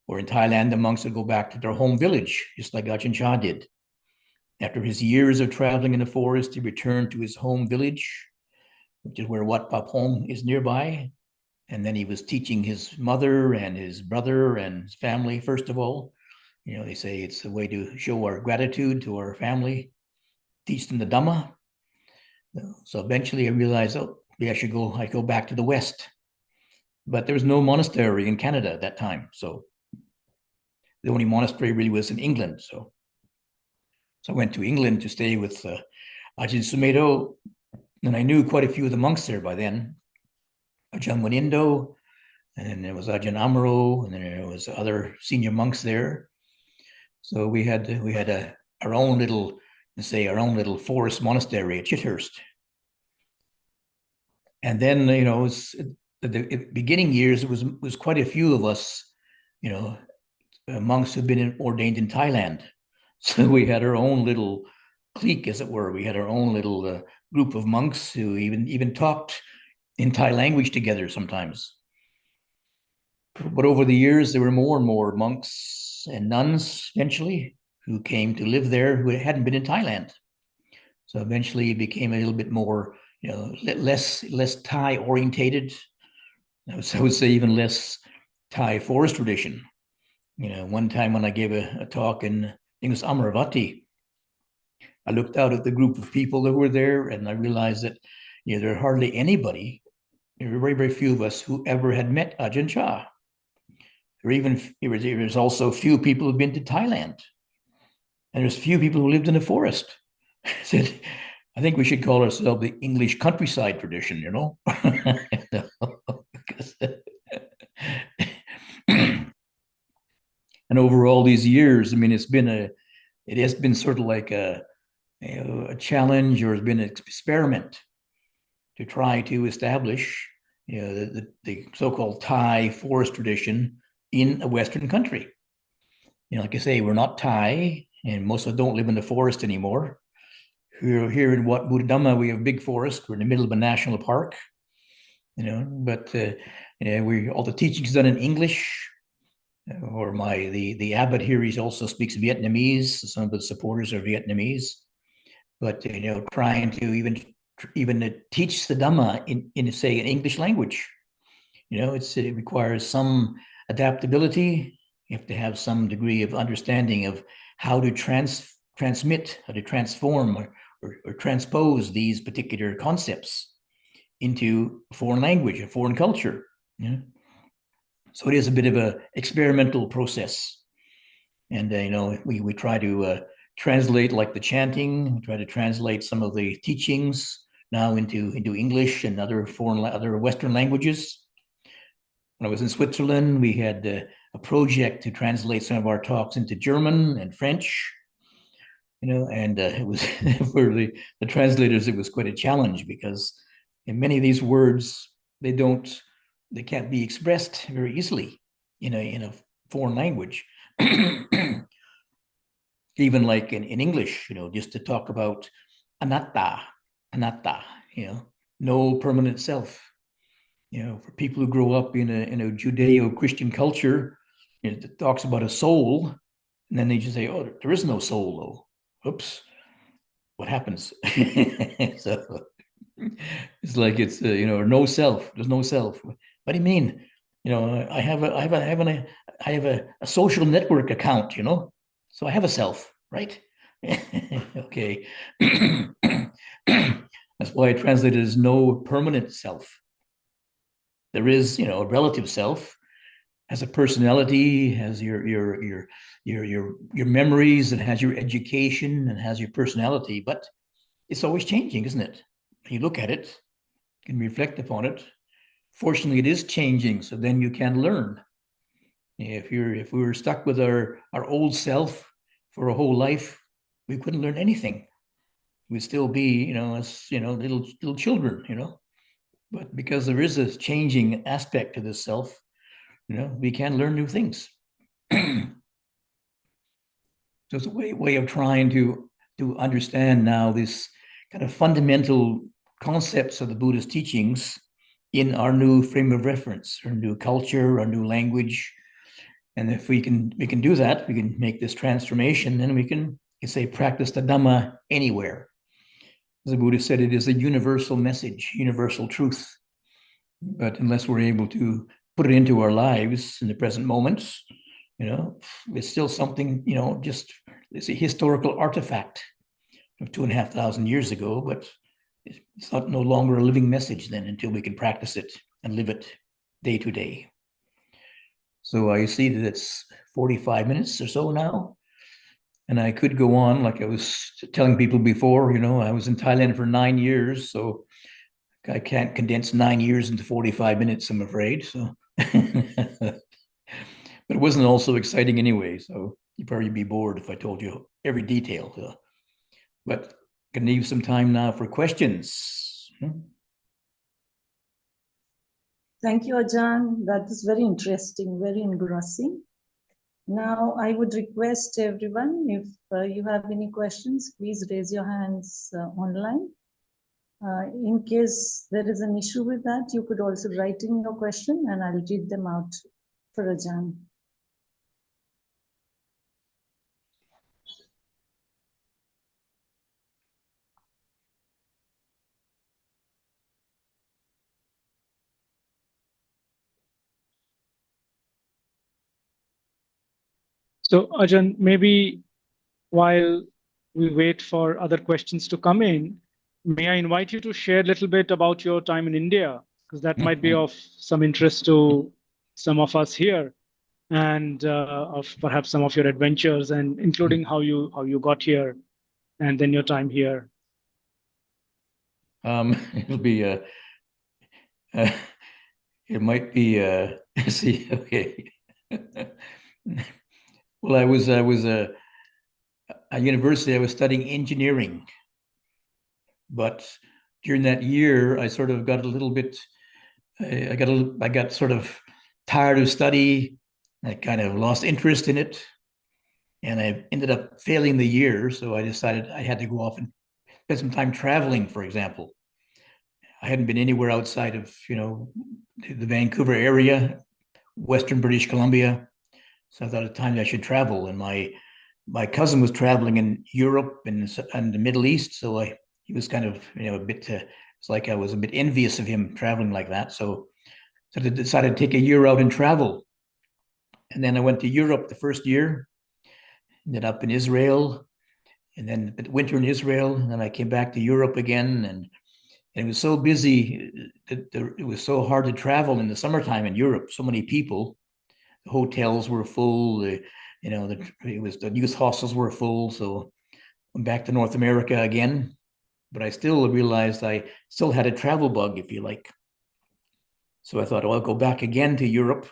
Or in Thailand, the monks would go back to their home village, just like Ajahn Chah did. After his years of traveling in the forest, he returned to his home village, which is where Wat Pa Pong is nearby. And then he was teaching his mother and his brother and his family, first of all. They say it's a way to show our gratitude to our family, teach them the Dhamma. So eventually I realized, maybe I go back to the West. But there was no monastery in Canada at that time. So the only monastery really was in England. So I went to England to stay with Ajahn Sumedho, and I knew quite a few of the monks there by then. Ajahn Munindo, and then there was Ajahn Amaro, and then there was other senior monks there. So we had our own little forest monastery at Chithurst. And then the beginning years, it was quite a few of us, monks who've been ordained in Thailand. So we had our own little clique, as it were. We had our own little group of monks who even talked in Thai language together sometimes. But over the years, there were more and more monks and nuns eventually who came to live there who hadn't been in Thailand. So eventually it became a little bit more, less Thai orientated. I would say even less Thai forest tradition. One time when I gave a talk in, I think it was Amaravati, I looked out at the group of people that were there, and I realized that there were hardly anybody, there were very, very few of us who ever had met Ajahn Chah. There was also few people who've been to Thailand, and there's few people who lived in the forest. I said, I think we should call ourselves the English countryside tradition, And over all these years, it has been sort of like a challenge, or has been an experiment to try to establish, the so-called Thai forest tradition in a Western country. Like I say, we're not Thai, and most of us don't live in the forest anymore. Here in Wat Buddha, we have a big forest. We're in the middle of a national park, but all the teaching's done in English. Or the abbot here, he also speaks Vietnamese. Some of the supporters are Vietnamese, but trying even teach the Dhamma in say, an English language. It requires some adaptability. You have to have some degree of understanding of how to transmit, how to transform or transpose these particular concepts into a foreign language, a foreign culture. So it is a bit of an experimental process. And, we try to translate like the chanting, try to translate some of the teachings now into English and other Western languages. When I was in Switzerland, we had a project to translate some of our talks into German and French, and it was for the translators, it was quite a challenge because in many of these words, they can't be expressed very easily in a foreign language. Even like in English, just to talk about anatta, no permanent self. For people who grow up in a Judeo-Christian culture, it talks about a soul, and then they just say, "Oh, there is no soul, though." Oops, what happens? So it's like it's no self. There's no self. What do you mean? I have a social network account. So I have a self, right? Okay. That's why I translated as no permanent self. There is, a relative self, has a personality, has your memories, and has your education, and has your personality, but it's always changing, isn't it? When you look at it, you can reflect upon it. Fortunately, it is changing, so then you can learn. If we were stuck with our old self for a whole life, we couldn't learn anything. We'd still be, little children, But because there is a changing aspect to the self, we can learn new things. So it's a way of trying to understand now this kind of fundamental concepts of the Buddha's teachings in our new frame of reference, our new culture, our new language. And if we can do that, we can make this transformation, then we can, practice the Dhamma anywhere. As the Buddha said, it is a universal message, universal truth. But unless we're able to put it into our lives in the present moments, it's still something, it's a historical artifact of 2,500 years ago, but it's no longer a living message then until we can practice it and live it day to day. So I see that it's 45 minutes or so now. And I could go on, like I was telling people before, I was in Thailand for 9 years, so I can't condense 9 years into 45 minutes, I'm afraid. So, but it wasn't all so exciting anyway. So you'd probably be bored if I told you every detail. So. But I can leave some time now for questions.
Thank you, Ajahn. That is very interesting, very engrossing. Now, I would request everyone, if you have any questions, please raise your hands online. In case there is an issue with that, you could also write in your question and I'll read them out for Ajahn.
So, Ajahn, maybe while we wait for other questions to come in, may I invite you to share a little bit about your time in India, because that might be of some interest to some of us here, and of perhaps some of your adventures, and including how you got here, and then your time here.
It'll be it might be see, okay. Well, I was at university. I was studying engineering, but during that year, I sort of got a little bit. I got sort of tired of study. I kind of lost interest in it, and I ended up failing the year. So I decided I had to go off and spend some time traveling. For example, I hadn't been anywhere outside of the Vancouver area, Western British Columbia. So I thought at times I should travel, and my cousin was traveling in Europe and the Middle East, so he was kind of, a bit, it's like I was a bit envious of him traveling like that. So I decided to take a year out and travel. And then I went to Europe the first year, ended up in Israel, and then winter in Israel. And then I came back to Europe again, and it was so busy that it was so hard to travel in the summertime in Europe. So many people, the hotels were full. The youth hostels were full. So I'm back to North America again, but I still realized I still had a travel bug, if you like. So I thought, I'll go back again to Europe.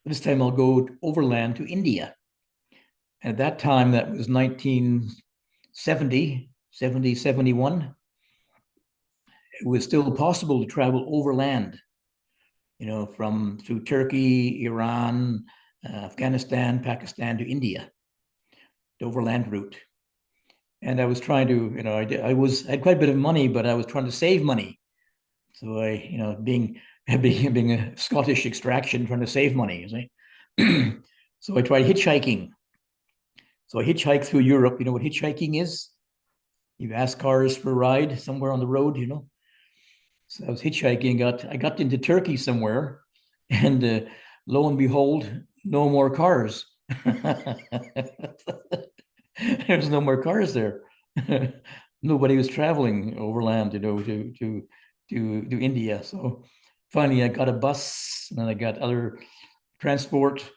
This time I'll go overland to India. And at that time, that was 1970, 71. It was still possible to travel overland, through Turkey, Iran, Afghanistan, Pakistan to India, the overland route. And I was trying to, I had quite a bit of money, but I was trying to save money. So I, being a Scottish extraction, trying to save money, you see. So I tried hitchhiking. So I hitchhiked through Europe. You know what hitchhiking is? You ask cars for a ride somewhere on the road, So I was hitchhiking, I got into Turkey somewhere, and lo and behold, no more cars. There's no more cars there. Nobody was traveling overland, to India. So finally, I got a bus, and then I got other transport,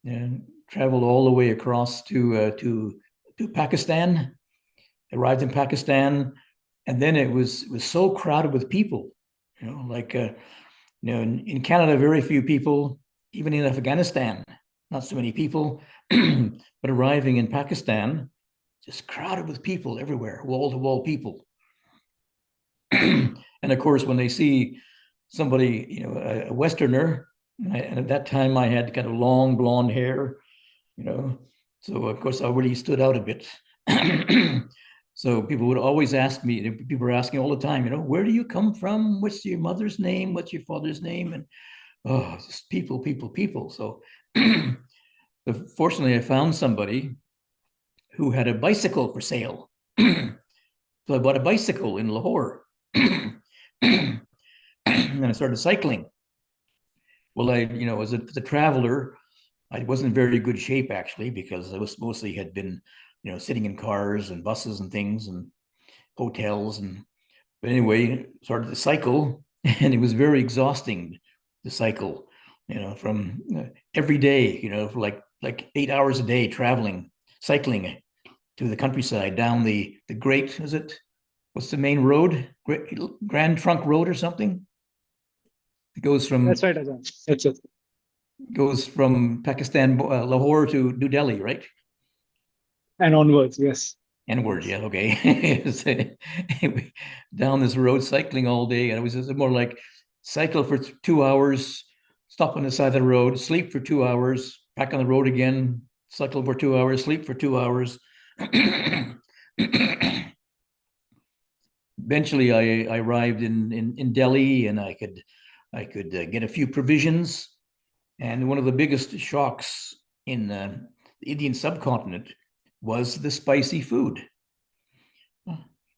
and traveled all the way across to Pakistan. Arrived in Pakistan, and then it was so crowded with people. In Canada, very few people. Even in Afghanistan, not so many people. But arriving in Pakistan, just crowded with people everywhere, wall-to-wall people. And of course, when they see somebody, a Westerner, and at that time I had kind of long blonde hair, so of course I really stood out a bit. So people would always ask me, people were asking all the time, where do you come from? What's your mother's name? What's your father's name? And just people. So fortunately, I found somebody who had a bicycle for sale. So I bought a bicycle in Lahore. And I started cycling. Well, as a traveler, I wasn't in very good shape, actually, because I was mostly had been, sitting in cars and buses and things and hotels. But anyway, started to cycle, and it was very exhausting to cycle, from every day, for like 8 hours a day traveling, cycling to the countryside down the Great, what's the main road? Grand Trunk Road or something? It goes from...
That's right, Ajahn. That's it.
Goes from Pakistan, Lahore to New Delhi, right?
And onwards, yes.
Onwards, yeah, okay. Down this road, cycling all day, and it was just more like cycle for 2 hours, stop on the side of the road, sleep for 2 hours, back on the road again, cycle for 2 hours, sleep for 2 hours. Eventually, I arrived in Delhi, and I could get a few provisions. And one of the biggest shocks in the Indian subcontinent was the spicy food.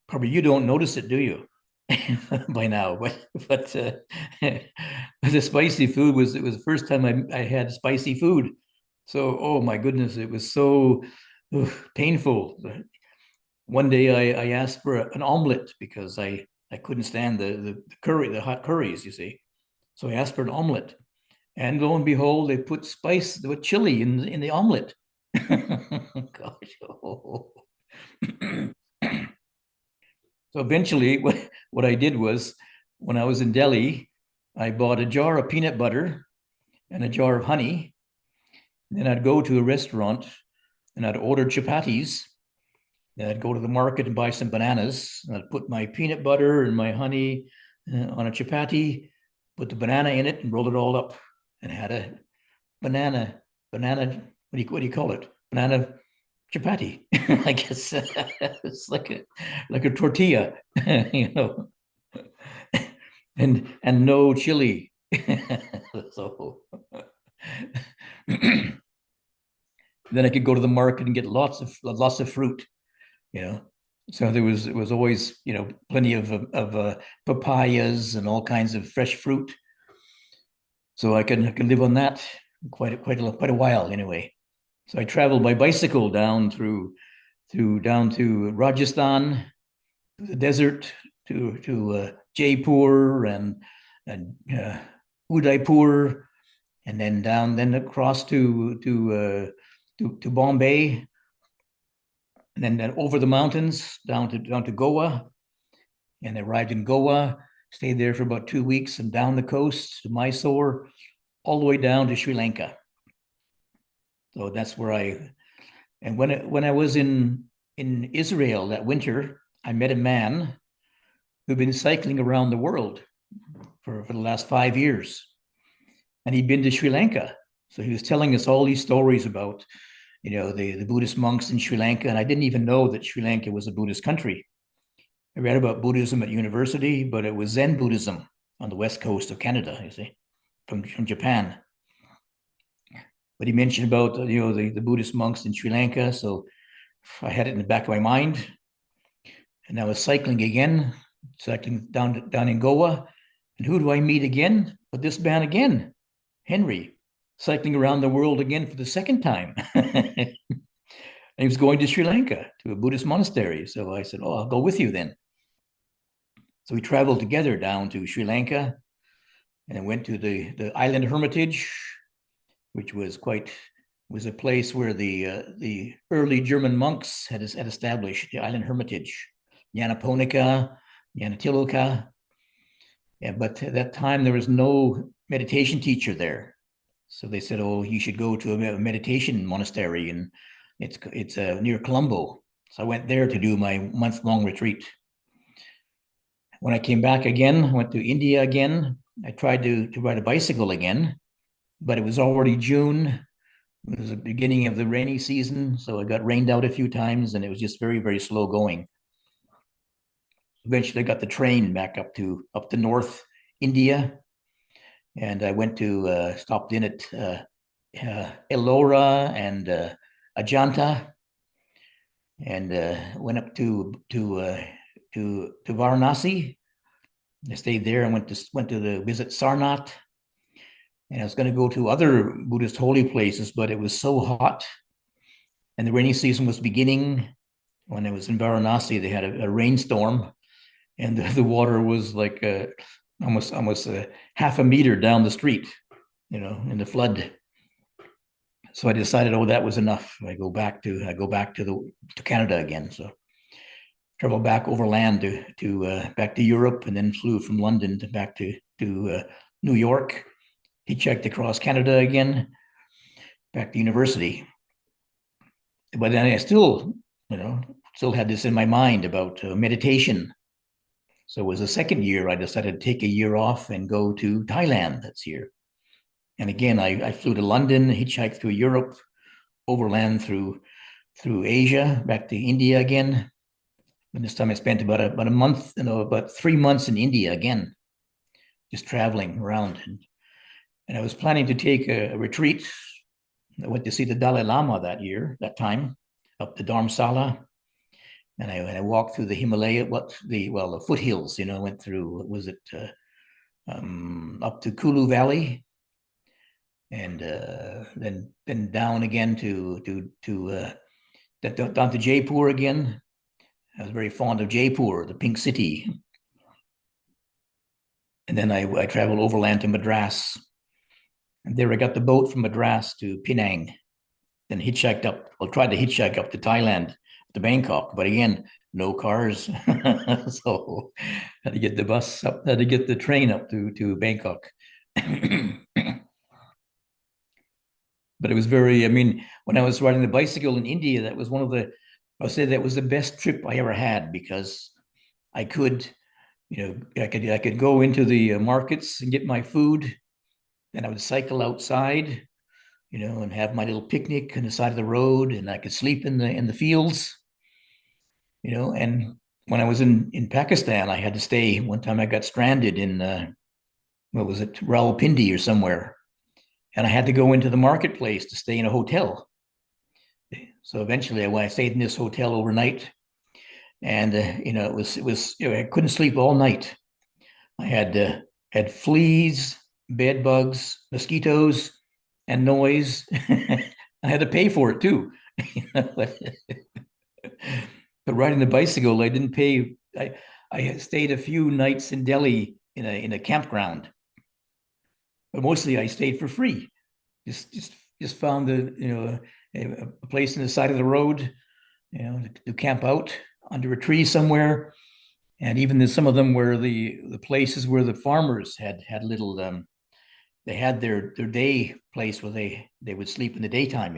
Probably you don't notice it, do you? By now, but the spicy food it was the first time I had spicy food. So, oh my goodness, it was so painful. One day I asked for an omelet because I couldn't stand the curry, the hot curries, you see. So I asked for an omelet. And lo and behold, they put spice with chili in the omelet. Gosh. Oh. So eventually, what I did was, when I was in Delhi, I bought a jar of peanut butter and a jar of honey. Then I'd go to a restaurant and I'd order chapatis. Then I'd go to the market and buy some bananas. And I'd put my peanut butter and my honey on a chapati, put the banana in it, and roll it all up, and had a banana, what do you call it? Banana chapati. I guess it's like a tortilla, and no chili. So then I could go to the market and get lots of fruit, So there was always, plenty of papayas and all kinds of fresh fruit. So I could live on that quite a while anyway. So I traveled by bicycle down down to Rajasthan, to the desert, to Jaipur and Udaipur, and then across to Bombay, and then over the mountains down to Goa, and arrived in Goa, stayed there for about 2 weeks, and down the coast to Mysore, all the way down to Sri Lanka. So that's where and when I was in Israel that winter, I met a man who'd been cycling around the world for the last 5 years, and he'd been to Sri Lanka. So he was telling us all these stories about, the Buddhist monks in Sri Lanka, and I didn't even know that Sri Lanka was a Buddhist country. I read about Buddhism at university, but it was Zen Buddhism on the west coast of Canada, you see, from Japan. But he mentioned about, the Buddhist monks in Sri Lanka, so I had it in the back of my mind. And I was cycling down in Goa, and who do I meet again? But this man again, Henry, cycling around the world again for the second time. And he was going to Sri Lanka, to a Buddhist monastery. So I said, oh, I'll go with you then. So we traveled together down to Sri Lanka, and then went to the Island Hermitage, which was a place where the early German monks had established the Island Hermitage, Nyanaponika, Nyanatiloka. Yeah, but at that time there was no meditation teacher there. So they said, oh, you should go to a meditation monastery, and it's near Colombo. So I went there to do my month-long retreat. When I came back again, I went to India again. I tried to ride a bicycle again, but it was already June. It was the beginning of the rainy season, so I got rained out a few times, and it was just very, very slow going. Eventually, I got the train back up to North India, and I went to stopped in at Ellora and Ajanta, and went up to Varanasi. I stayed there and went to visit Sarnath. And I was going to go to other Buddhist holy places, but it was so hot, and the rainy season was beginning. When I was in Varanasi, they had a rainstorm, and the water was like almost half a meter down the street, in the flood. So I decided, oh, that was enough. I go back to Canada again. So traveled back overland to back to Europe, and then flew from London back to New York. Hitchhiked across Canada again, back to university. But then I still had this in my mind about meditation. So it was the second year I decided to take a year off and go to Thailand this year. And again, I flew to London, hitchhiked through Europe, overland through Asia, back to India again. And this time I spent about a month, about 3 months in India again, just traveling around. And I was planning to take a retreat. I went to see the Dalai Lama that time, up to Dharamsala. And I walked through the Himalaya, the foothills, went through, up to Kulu Valley, and then down again down to Jaipur again. I was very fond of Jaipur, the pink city. And then I traveled overland to Madras. And there I got the boat from Madras to Penang, then tried to hitchhike up to Thailand, to Bangkok, but again, no cars. So had to get the train up to Bangkok. But it was when I was riding the bicycle in India, that was I would say that was the best trip I ever had, because I could go into the markets and get my food. Then I would cycle outside, and have my little picnic on the side of the road, and I could sleep in the fields, And when I was in Pakistan, I had to stay. One time I got stranded in Rawalpindi or somewhere, and I had to go into the marketplace to stay in a hotel. So eventually I stayed in this hotel overnight, and I couldn't sleep all night. I had fleas, bed bugs, mosquitoes, and noise. I had to pay for it too. But riding the bicycle, I didn't pay. I stayed a few nights in Delhi in a campground, but mostly I stayed for free. Just found a place in the side of the road, to camp out under a tree somewhere. And even some of them were the places where the farmers had little they had their day place where they would sleep in the daytime,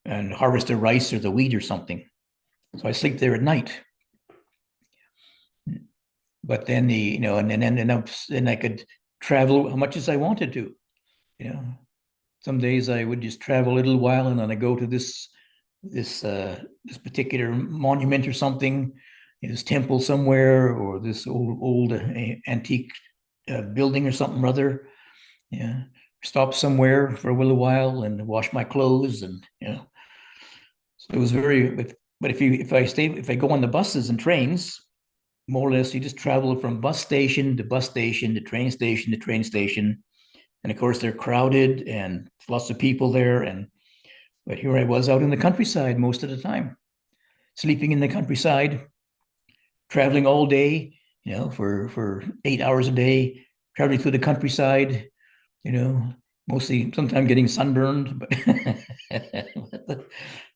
and harvest the rice or the wheat or something. So I sleep there at night. But then then I could travel how much as I wanted to. Some days I would just travel a little while, and then I go to this particular monument or something, this temple somewhere, or this old antique building or something or other. Yeah, stop somewhere for a little while and wash my clothes, and so it was very. But if I go on the buses and trains, more or less, you just travel from bus station to bus station to train station to train station, and of course they're crowded and lots of people there. But here I was out in the countryside most of the time, sleeping in the countryside, traveling all day, for 8 hours a day, traveling through the countryside, mostly sometimes getting sunburned, but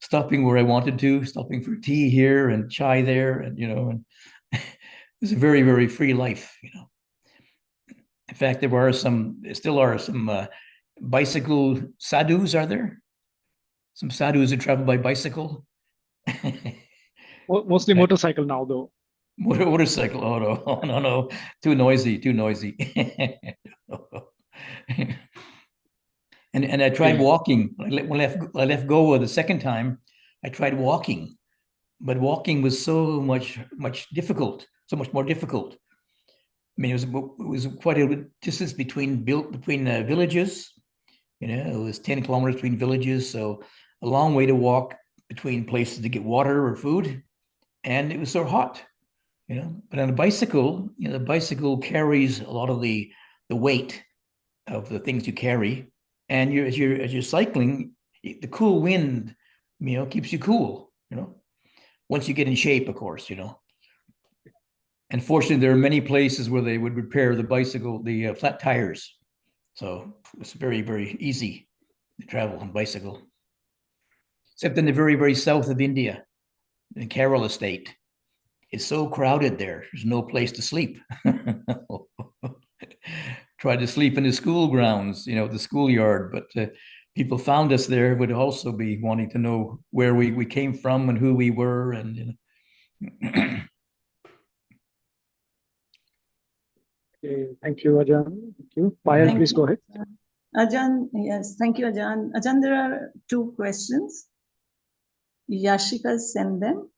stopping where I wanted to, stopping for tea here and chai there, and it was a very, very free life. In fact, there still are some bicycle sadhus, are there? Some sadhus who travel by bicycle.
Mostly motorcycle now, though.
Motorcycle. Oh no, too noisy. And I tried walking. When I left Goa the second time, I tried walking, but walking was so much more difficult. I mean, it was quite a distance between villages. It was 10 kilometers between villages, so a long way to walk between places to get water or food, and it was so hot. But on a bicycle, the bicycle carries a lot of the weight of the things you carry, and as you're cycling, the cool wind, keeps you cool. Once you get in shape, of course. And fortunately, there are many places where they would repair the flat tires, so it's very, very easy to travel on bicycle. Except in the very, very south of India, in Kerala state. It's so crowded there. There's no place to sleep. Tried to sleep in the school grounds, the schoolyard, but people found us there would also be wanting to know where we came from and who we were. And
Okay, thank you, Ajahn. Thank you. Payal, please go ahead.
Ajahn, yes, thank you, Ajahn. Ajahn, there are two questions. Yashika sent them.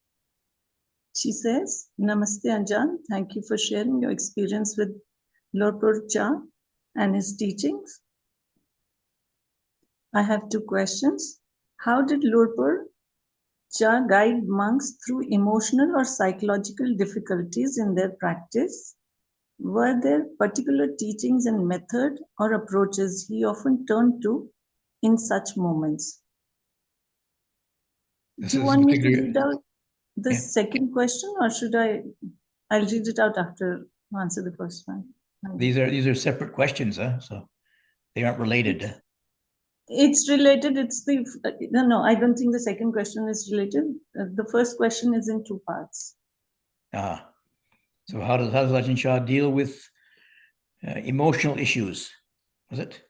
She says, Namaste, Ajahn. Thank you for sharing your experience with Lorpur Cha and his teachings. I have two questions. How did Lorpur Cha guide monks through emotional or psychological difficulties in their practice? Were there particular teachings and method or approaches he often turned to in such moments? Do you want me to read out the second question, or should I'll read it out after I answer the first one.
These are separate questions, so they aren't related.
It's related. It's no, I don't think the second question is related. The first question is in two parts.
So how does Ajahn Chah deal with emotional issues? Was it?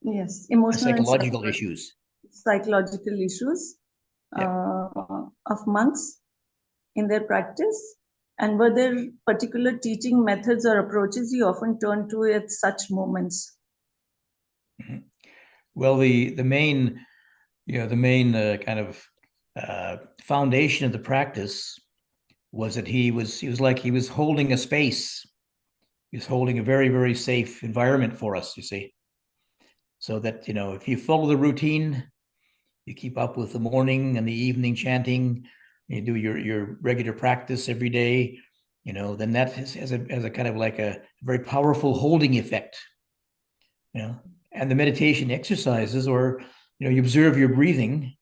Yes, emotional
and psychological issues.
Psychological issues of monks in their practice, and were there particular teaching methods or approaches he often turned to at such moments?
Mm-hmm. Well, the main kind of foundation of the practice was that he was holding a space. He was holding a very, very safe environment for us, you see. So that, if you follow the routine, you keep up with the morning and the evening chanting, you do your regular practice every day, then that has a kind of like a very powerful holding effect, and the meditation exercises, or, you observe your breathing,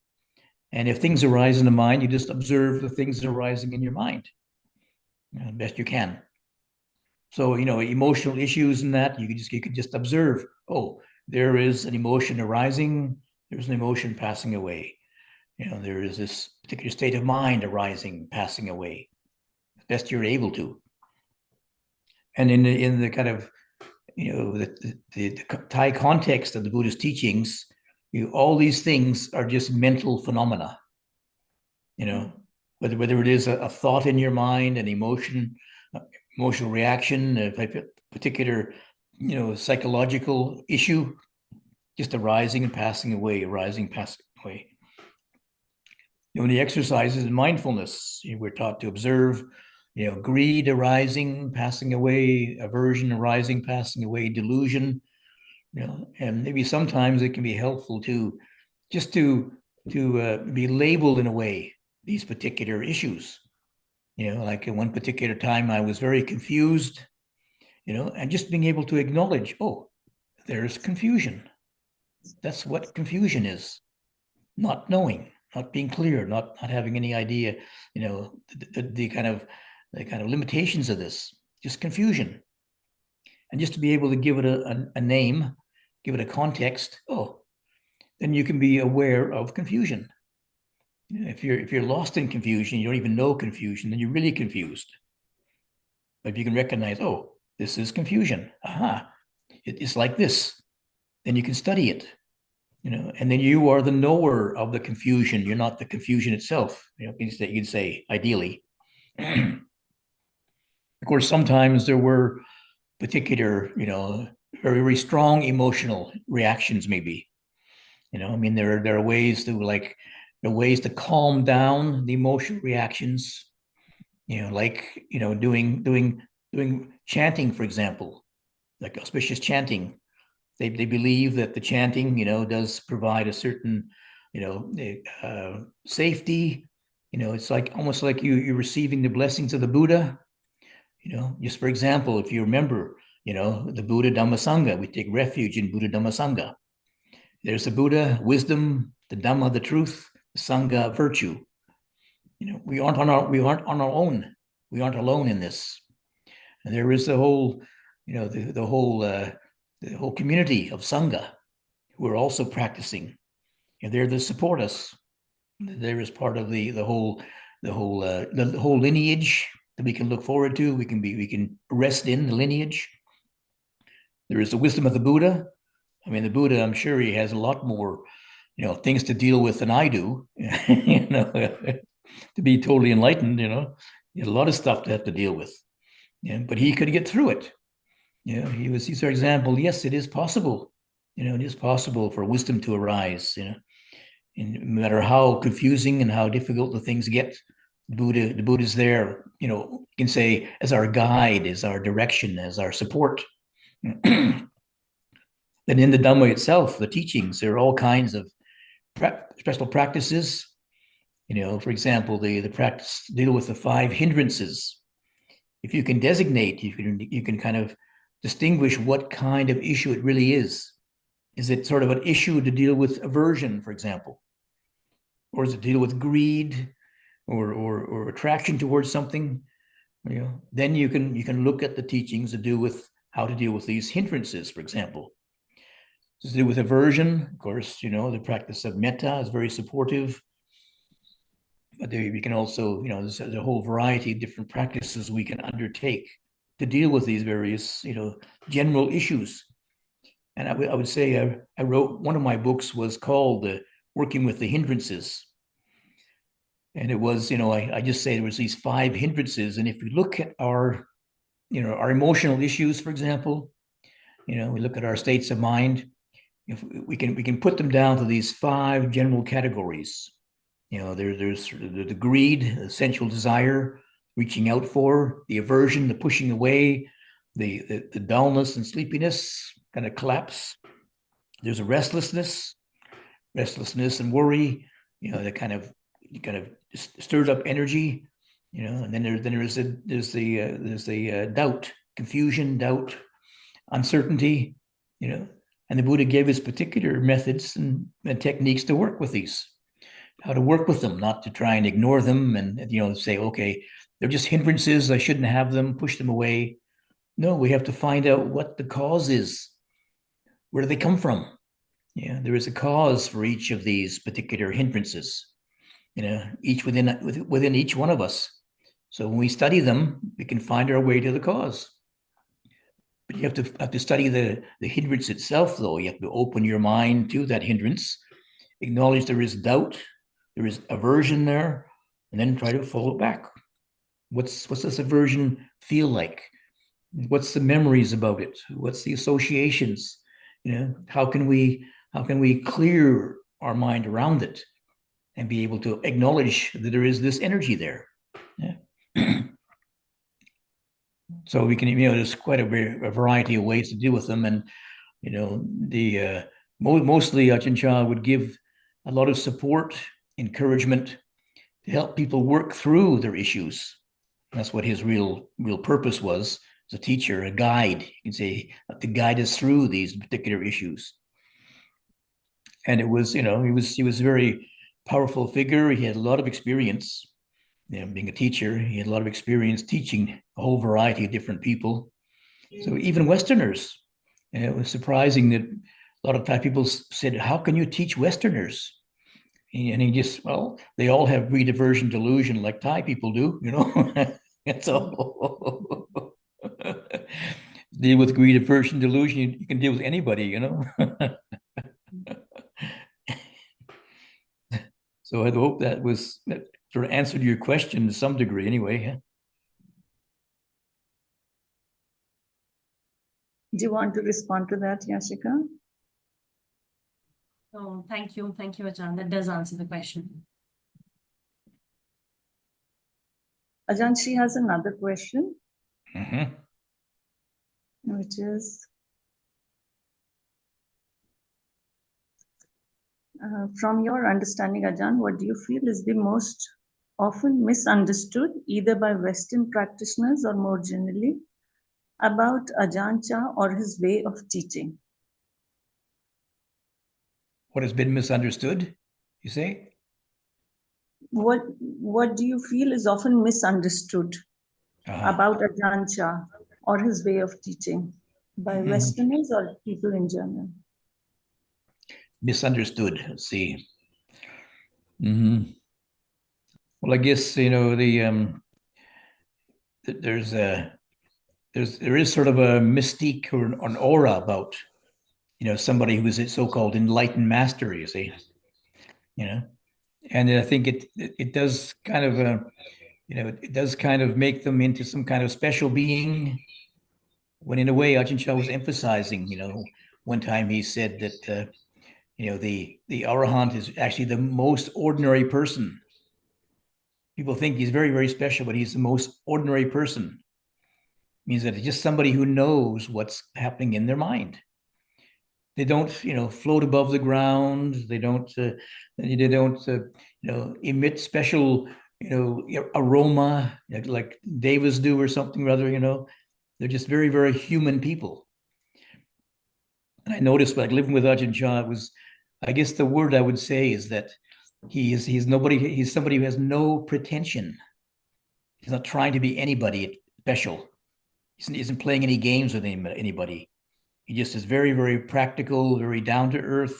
and if things arise in the mind, you just observe the things that are arising in your mind, best you can. So, emotional issues and that, you could just observe, oh, there is an emotion arising, there's an emotion passing away. There is this particular state of mind arising, passing away, as best you're able to. And in the kind of, the Thai context of the Buddhist teachings, all these things are just mental phenomena. Whether it is a thought in your mind, an emotional reaction, a particular, psychological issue, just arising and passing away, arising, passing away. In the exercises in mindfulness, we're taught to observe, greed arising, passing away, aversion arising, passing away, delusion, and maybe sometimes it can be helpful to just to be labeled in a way, these particular issues. Like at one particular time, I was very confused, and just being able to acknowledge, oh, there's confusion. That's what confusion is. Not knowing, not being clear, not having any idea, the kind of limitations of this, just confusion. And just to be able to give it a name, give it a context, oh, then you can be aware of confusion. If you're lost in confusion, you don't even know confusion, then you're really confused. But if you can recognize, oh, this is confusion. Aha, it's like this. Then you can study it, and then you are the knower of the confusion. You're not the confusion itself. You can say, ideally. Of course, sometimes there were particular, very, very strong emotional reactions, maybe. There are ways to calm down the emotional reactions, doing chanting, for example, like auspicious chanting. They believe that the chanting, does provide a certain, safety. It's almost like you're receiving the blessings of the Buddha. Just for example, if you remember, the Buddha Dhamma Sangha, we take refuge in Buddha Dhamma Sangha. There's the Buddha, wisdom, the Dhamma, the truth, the Sangha, virtue. We aren't on our own. We aren't alone in this. And there is the whole, the whole community of Sangha who are also practicing. And they're there to support us. There is part of the whole lineage that we can look forward to. We can rest in the lineage. There is the wisdom of the Buddha. The Buddha, I'm sure he has a lot more, things to deal with than I do, to be totally enlightened, he has a lot of stuff to have to deal with. But he could get through it. He's our example. Yes, it is possible. It is possible for wisdom to arise, and no matter how confusing and how difficult the things get, the Buddha's there, you can say, as our guide, as our direction, as our support. Then in the Dhamma itself, the teachings, there are all kinds of special practices. For example, the practice deal with the 5 hindrances. If you can designate, you can kind of distinguish what kind of issue it really is. Is it sort of an issue to deal with aversion, for example? Or is it to deal with greed or attraction towards something? Then you can look at the teachings to do with how to deal with these hindrances, for example. To do with aversion, of course, the practice of metta is very supportive. But we can also, there's a whole variety of different practices we can undertake to deal with these various, general issues. And I would say I wrote, one of my books was called Working with the Hindrances. And it was, I just say there was these 5 hindrances. And if we look at our emotional issues, for example, we look at our states of mind, if we can put them down to these 5 general categories. There's the greed, the sensual desire, reaching out for, the aversion, the pushing away, the dullness and sleepiness, kind of collapse. There's a restlessness and worry, the kind of kind of stirs up energy, and then there's the doubt, confusion, doubt, uncertainty, and the Buddha gave us particular methods and techniques to work with these, how to work with them, not to try and ignore them and, say, okay, they're just hindrances, I shouldn't have them, push them away. No, we have to find out what the cause is. Where do they come from? There is a cause for each of these particular hindrances, each within each one of us. So when we study them, we can find our way to the cause. But you have to study the hindrance itself, though. You have to open your mind to that hindrance, acknowledge there is doubt, there is aversion there, and then try to fall it back. What's this aversion feel like? What's the memories about it? What's the associations? How can we clear our mind around it and be able to acknowledge that there is this energy there? So we can, there's quite a variety of ways to deal with them, and mostly Ajahn Chah would give a lot of support, encouragement to help people work through their issues. That's what his real purpose was, as a teacher, a guide. You can say, to guide us through these particular issues. And it was, he was a very powerful figure. He had a lot of experience. Being a teacher, he had a lot of experience teaching a whole variety of different people. So even Westerners, it was surprising that a lot of Thai people said, how can you teach Westerners? And he just, well, they all have greed, aversion, delusion like Thai people do, And so deal with greed, aversion, delusion, you can deal with anybody, So I hope that sort of answered your question to some degree anyway.
Do you want to respond to that, Yashika?
Oh, thank you. Thank you, Ajahn. That does answer the question.
Ajahn, she has another question,
Mm-hmm.
which is, from your understanding, Ajahn, what do you feel is the most often misunderstood, either by Western practitioners or more generally, about Ajahn Chah or his way of teaching?
What has been misunderstood, you say?
What do you feel is often misunderstood about Ajahn Chah or his way of teaching by Westerners or people in general?
Misunderstood. Let's see. Well, I guess there is sort of a mystique or an aura about somebody who is a so-called enlightened master. You see, and I think it does kind of it does kind of make them into some kind of special being. When in a way, Ajahn Chah was emphasizing. One time he said that the Arahant is actually the most ordinary person. People think he's very, very special, but he's the most ordinary person. It means that it's just somebody who knows what's happening in their mind. They don't, float above the ground. They don't emit special, aroma like devas do or something rather. They're just very, very human people. And I noticed, like living with Ajahn Chah, I guess the word I would say is that he's somebody who has no pretension. He's not trying to be anybody special. He isn't playing any games with anybody. He just is very, very practical, very down to earth,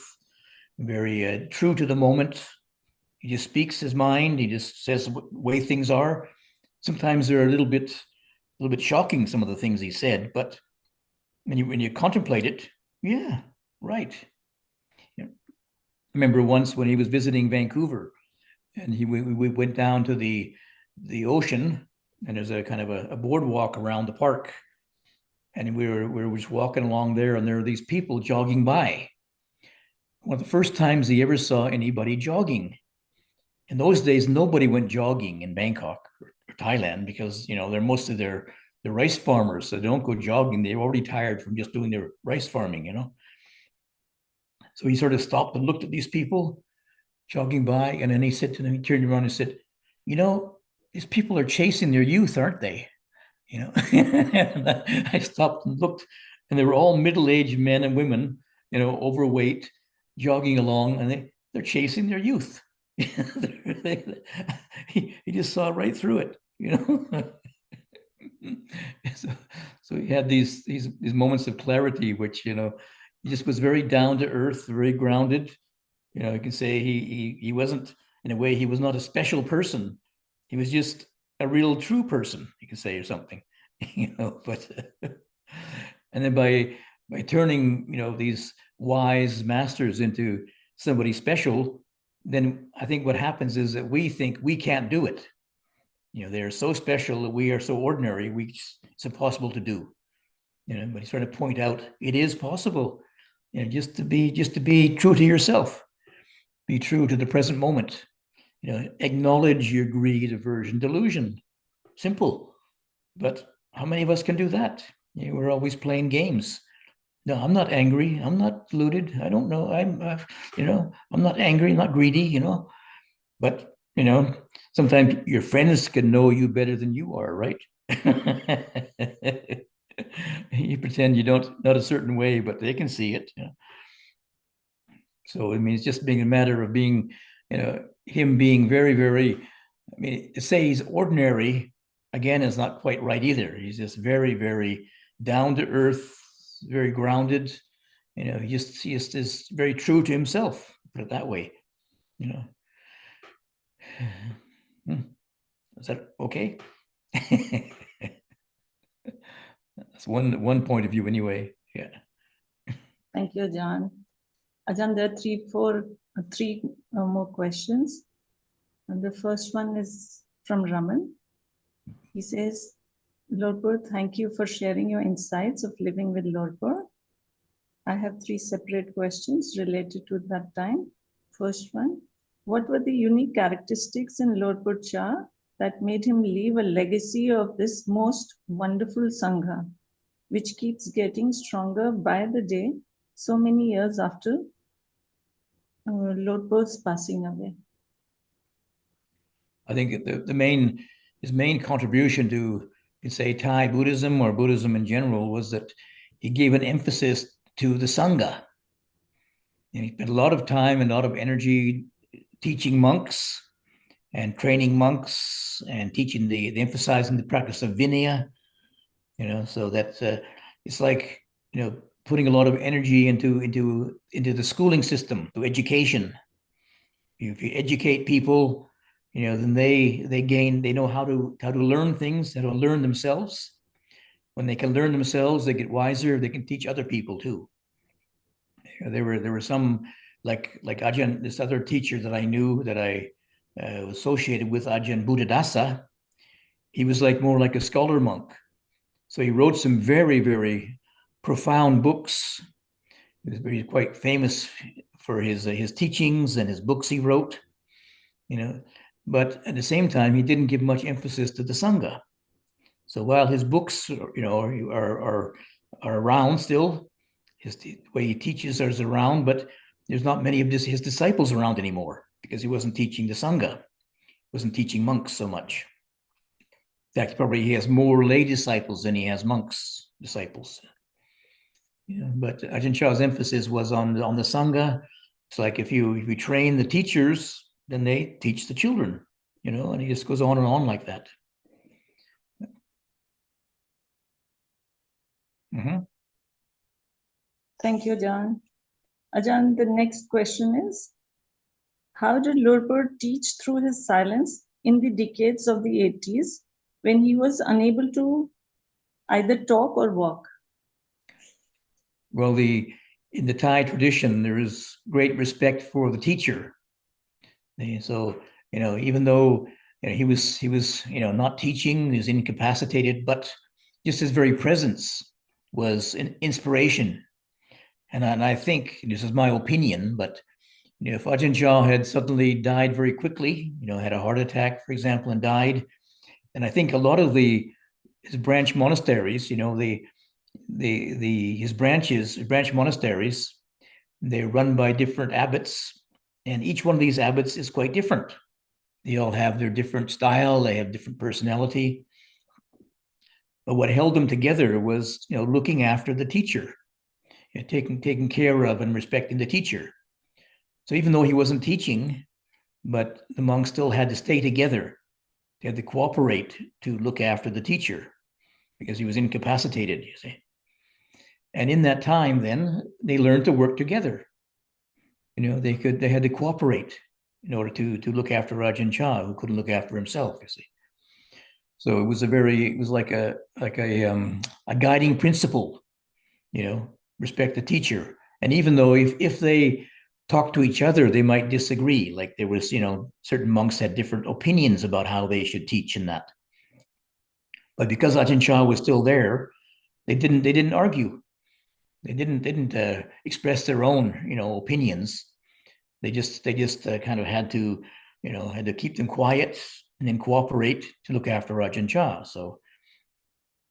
very true to the moment. He just speaks his mind. He just says the way things are. Sometimes they're a little bit shocking, some of the things he said, but when you contemplate it, yeah, right. I remember once when he was visiting Vancouver, and we went down to the ocean, and there's a kind of a boardwalk around the park, and we were just walking along there, and there are these people jogging by. One of the first times he ever saw anybody jogging. In those days, nobody went jogging in Bangkok or Thailand because they're mostly they're rice farmers, so they don't go jogging. They're already tired from just doing their rice farming. So he sort of stopped and looked at these people, jogging by, and then he said to them, he turned around and said, you know, these people are chasing their youth, aren't they? You know, and I stopped and looked, and they were all middle-aged men and women, you know, overweight, jogging along, and they're chasing their youth. He just saw right through it, you know. So he had these moments of clarity, which, you know, he just was very down to earth, very grounded. You know, you can say he wasn't, in a way, he was not a special person. He was just a real true person, you can say, or something, you know. But and then by turning, you know, these wise masters into somebody special, then I think what happens is that we think we can't do it. You know, they're so special that we are so ordinary. It's impossible to do. You know, but he's trying to point out it is possible. You know, just to be true to yourself, be true to the present moment. You know, acknowledge your greed, aversion, delusion. Simple, but how many of us can do that? You know, we're always playing games. No, I'm not angry. I'm not deluded. I don't know. You know, I'm not angry. I'm not greedy. You know, but you know, sometimes your friends can know you better than you are, right? You pretend you don't, not a certain way, but they can see it. You know? So I mean, it's just being a matter of being, you know, him being very, very. I mean, to say he's ordinary again is not quite right either. He's just very, very down to earth, very grounded. You know, he just is very true to himself. Put it that way. You know. Is that okay? That's one point of view anyway. Yeah.
Thank you, Ajahn. Ajahn, there are three more questions. And the first one is from Raman. He says, Lord Pur, thank you for sharing your insights of living with Lord Pur. I have three separate questions related to that time. First one, what were the unique characteristics in Lord Pur Chah that made him leave a legacy of this most wonderful Sangha, which keeps getting stronger by the day, so many years after Lord Pur's passing away?
I think his main contribution to, you could say, Thai Buddhism or Buddhism in general was that he gave an emphasis to the Sangha. And he spent a lot of time and a lot of energy teaching monks and training monks and teaching the emphasizing the practice of Vinaya. You know, so that it's like, you know, putting a lot of energy into the schooling system, to education. If you educate people, you know, then they know how to learn things, how to learn themselves. When they can learn themselves, they get wiser. They can teach other people too. You know, there were some like Ajahn, this other teacher that I knew that I was associated with, Ajahn Buddhadasa. He was like more like a scholar monk. So he wrote some very, very profound books. He was quite famous for his teachings and his books he wrote, you know, but at the same time, he didn't give much emphasis to the Sangha. So while his books, you know, are around still, the way he teaches is around, but there's not many of his disciples around anymore because he wasn't teaching the Sangha, wasn't teaching monks so much. In fact, probably he has more lay disciples than he has monks disciples. Yeah, but Ajahn Chah's emphasis was on the Sangha. It's like if you train the teachers, then they teach the children, you know, and he just goes on and on like that. Mm-hmm.
Thank you, Ajahn. Ajahn, the next question is, how did Lord Pur teach through his silence in the decades of the 80s when he was unable to either talk or walk?
Well, in the Thai tradition, there is great respect for the teacher. So, you know, even though, you know, he was, you know, not teaching, he was incapacitated, but just his very presence was an inspiration. And I think, this is my opinion, but, you know, if Ajahn Chah had suddenly died very quickly, you know, had a heart attack, for example, and died, and I think a lot of his branch monasteries, you know, his branch monasteries, they're run by different abbots, And each one of these abbots is quite different. They all have their different style, they have different personality. But what held them together was, looking after the teacher, taking care of and respecting the teacher. So even though he wasn't teaching, but the monks still had to stay together. They had to cooperate to look after the teacher because he was incapacitated, you see. And in that time, then they learned to work together. They had to cooperate in order to look after Ajahn Chah, who couldn't look after himself, you see. So it was like a guiding principle, respect the teacher. And even though if they talk to each other, they might disagree. Like there was, certain monks had different opinions about how they should teach in that. But because Ajahn Chah was still there, they didn't argue. They didn't express their own, opinions. They just kind of had to keep them quiet and then cooperate to look after Ajahn Chah. So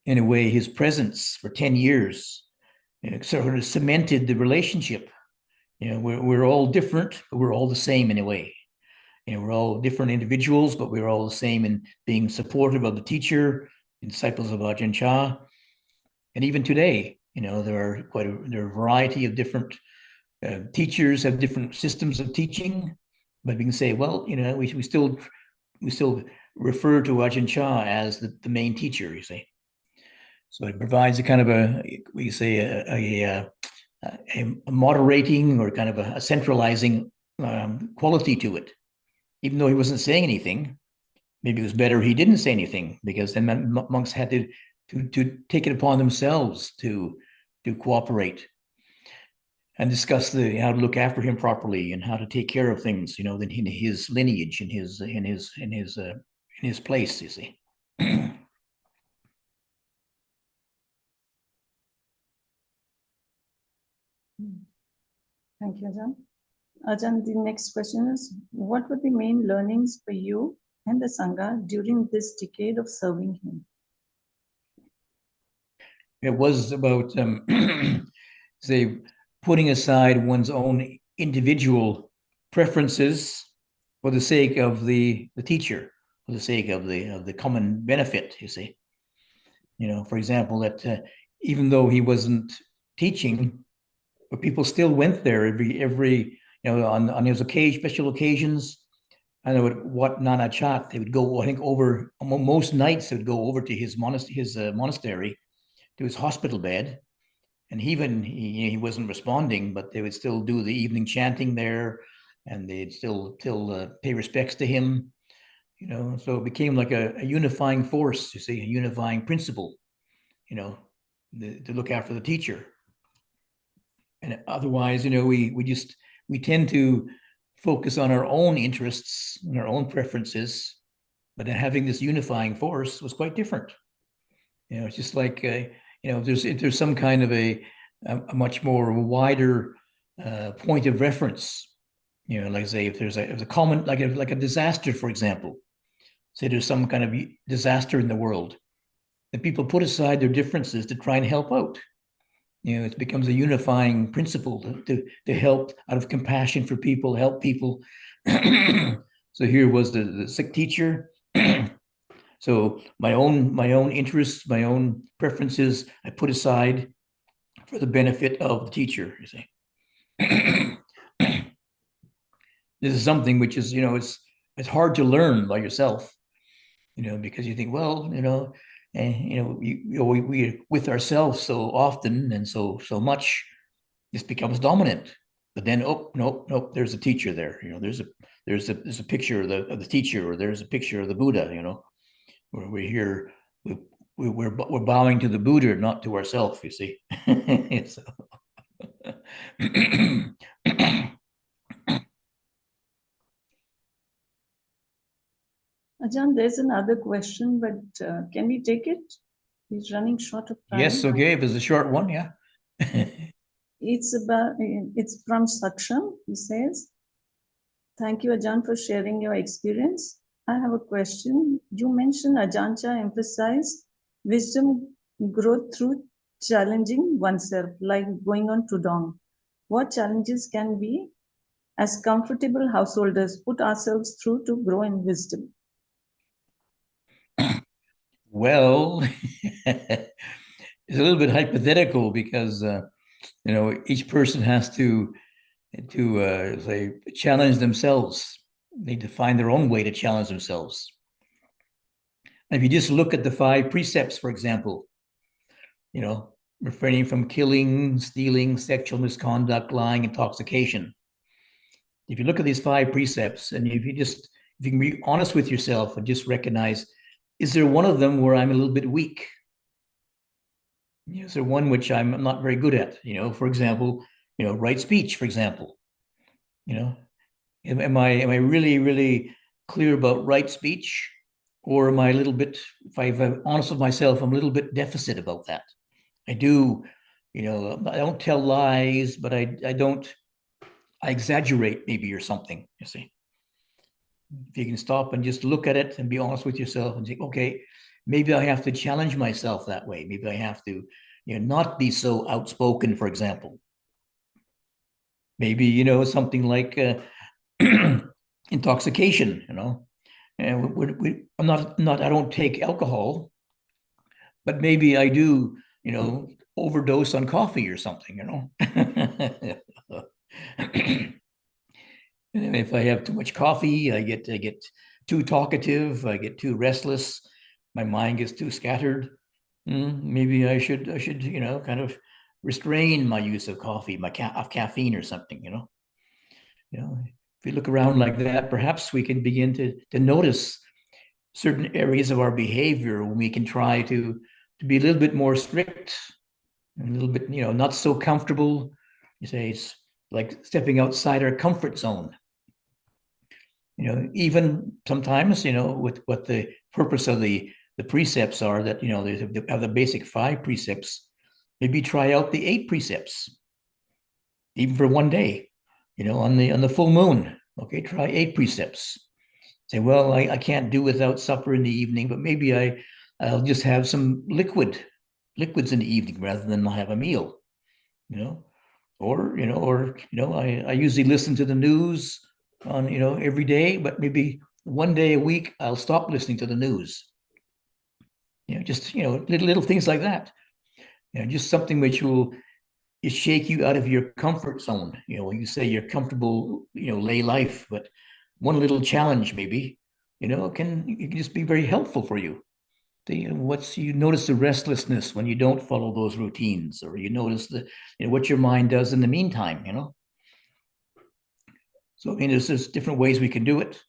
in a way, his presence for 10 years sort of cemented the relationship. We're all different, but we're all the same in a way. We're all different individuals, but we're all the same in being supportive of the teacher, disciples of Ajahn Chah. And even today, there are a variety of different teachers have different systems of teaching, but we can say, well, we still refer to Ajahn Chah as the main teacher, you see. So it provides a kind of a moderating or kind of a centralizing quality to it. Even though he wasn't saying anything, maybe it was better he didn't say anything, because then monks had to take it upon themselves to cooperate and discuss how to look after him properly and how to take care of things, in his lineage, in his place, you see.
Thank you, Ajahn. Ajahn, the next question is, what were the main learnings for you and the Sangha during this decade of serving him?
It was about, say, putting aside one's own individual preferences for the sake of the teacher, for the sake of the common benefit, you see. For example, that even though he wasn't teaching, but people still went there every on his special occasions. I know at Wat Nana Chat, they would go, I think, over most nights. They would go over to his monastery, to his hospital bed, and he wasn't responding, but they would still do the evening chanting there, and they'd still pay respects to him. So it became like a unifying force, you see, a unifying principle, to look after the teacher. And otherwise, we tend to focus on our own interests and our own preferences, but having this unifying force was quite different. It's just like, if there's some kind of a much more wider point of reference, like say if there's a common, like a disaster, for example, say there's some kind of disaster in the world, then people put aside their differences to try and help out. It becomes a unifying principle to help out of compassion for people, help people. So here was the sick teacher. So my own interests, my own preferences, I put aside for the benefit of the teacher, you see. This is something which is, it's hard to learn by yourself, because you think, well, we with ourselves so often and so much, this becomes dominant. But then, oh, nope, there's a teacher there. There's a picture of the teacher, or there's a picture of the Buddha. Where we're here, we're bowing to the Buddha, not to ourselves. You see. So.
Ajahn, there's another question, but can we take it? He's running short of time.
Yes, okay, if it's a short one, yeah.
It's from Saksham. He says, thank you, Ajahn, for sharing your experience. I have a question. You mentioned Ajahn Chah emphasized wisdom growth through challenging oneself, like going on Tudong. What challenges can be as comfortable householders put ourselves through to grow in wisdom?
Well, it's a little bit hypothetical because each person has to say challenge themselves. They need to find their own way to challenge themselves. And if you just look at the 5 precepts, for example, refraining from killing, stealing, sexual misconduct, lying, intoxication. If you look at these 5 precepts, and if you can be honest with yourself and just recognize, is there one of them where I'm a little bit weak? Is there one which I'm not very good at? For example, right speech, for example. Am I really, really clear about right speech? Or am I a little bit, if I'm honest with myself, I'm a little bit deficit about that. I do, I don't tell lies, but I exaggerate maybe or something, you see. If you can stop and just look at it and be honest with yourself and think, okay, maybe I have to challenge myself that way. Maybe I have to, not be so outspoken, for example. Maybe, something like intoxication, and I don't take alcohol, but maybe I do, overdose on coffee or something, And if I have too much coffee, I get too talkative, I get too restless, my mind gets too scattered. Maybe I should kind of restrain my use of coffee, of caffeine or something, If we look around like that, perhaps we can begin to notice certain areas of our behavior when we can try to be a little bit more strict, a little bit, not so comfortable. You say it's like stepping outside our comfort zone. Even sometimes, with what the purpose of the precepts are, that, they have the basic 5 precepts, maybe try out the 8 precepts, even for one day, on the full moon. Okay, try 8 precepts. Say, well, I can't do without supper in the evening, but maybe I'll just have some liquids in the evening rather than have a meal, or I usually listen to the news on, every day, but maybe one day a week, I'll stop listening to the news. Just, little things like that. Just something which will shake you out of your comfort zone. You say you're comfortable, lay life, but one little challenge maybe, can just be very helpful for you. You notice the restlessness when you don't follow those routines, or you notice what your mind does in the meantime, So, there's different ways we can do it,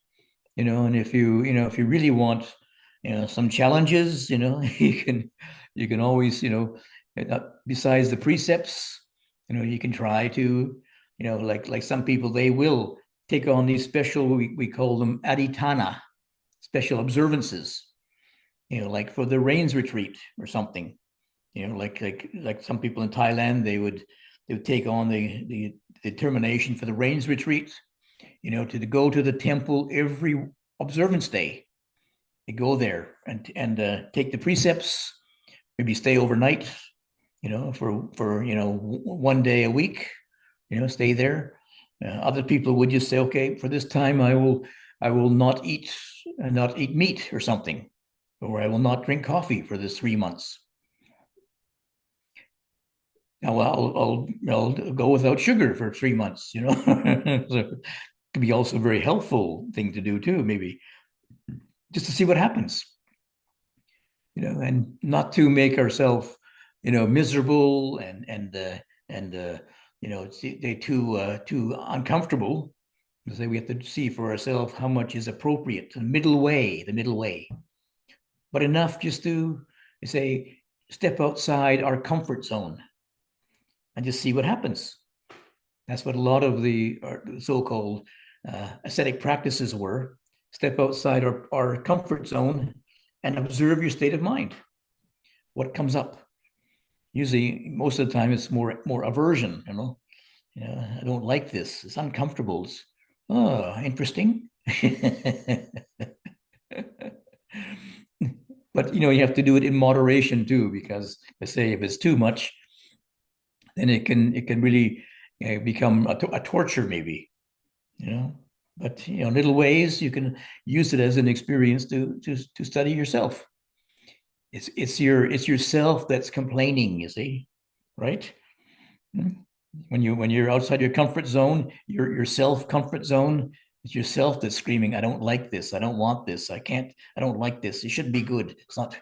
and if you really want, some challenges, you can always, besides the precepts, you can try to, like some people, they will take on these special, we call them adhitthana, special observances, like for the rains retreat or something, like some people in Thailand, they would take on the determination for the rains retreat, to go to the temple every observance day. They go there and take the precepts, maybe stay overnight, for one day a week, stay there. Other people would just say, okay, for this time I will not eat meat or something, or I will not drink coffee for this 3 months. Now I'll go without sugar for 3 months, So it could be also a very helpful thing to do too, maybe just to see what happens, and not to make ourselves, miserable and too uncomfortable. So we have to see for ourselves how much is appropriate, the middle way, but enough just to say step outside our comfort zone and just see what happens. That's what a lot of the so-called ascetic practices were. Step outside our comfort zone and observe your state of mind. What comes up? Usually, most of the time, it's more aversion. I don't like this. It's uncomfortable. It's, interesting. But you have to do it in moderation too, because I say if it's too much, then it can really become a torture maybe. But little ways you can use it as an experience to study yourself. It's yourself that's complaining, you see, right? When you're outside your comfort zone, your self comfort zone, it's yourself that's screaming, I don't like this, I don't want this, I don't like this, it shouldn't be good, it's not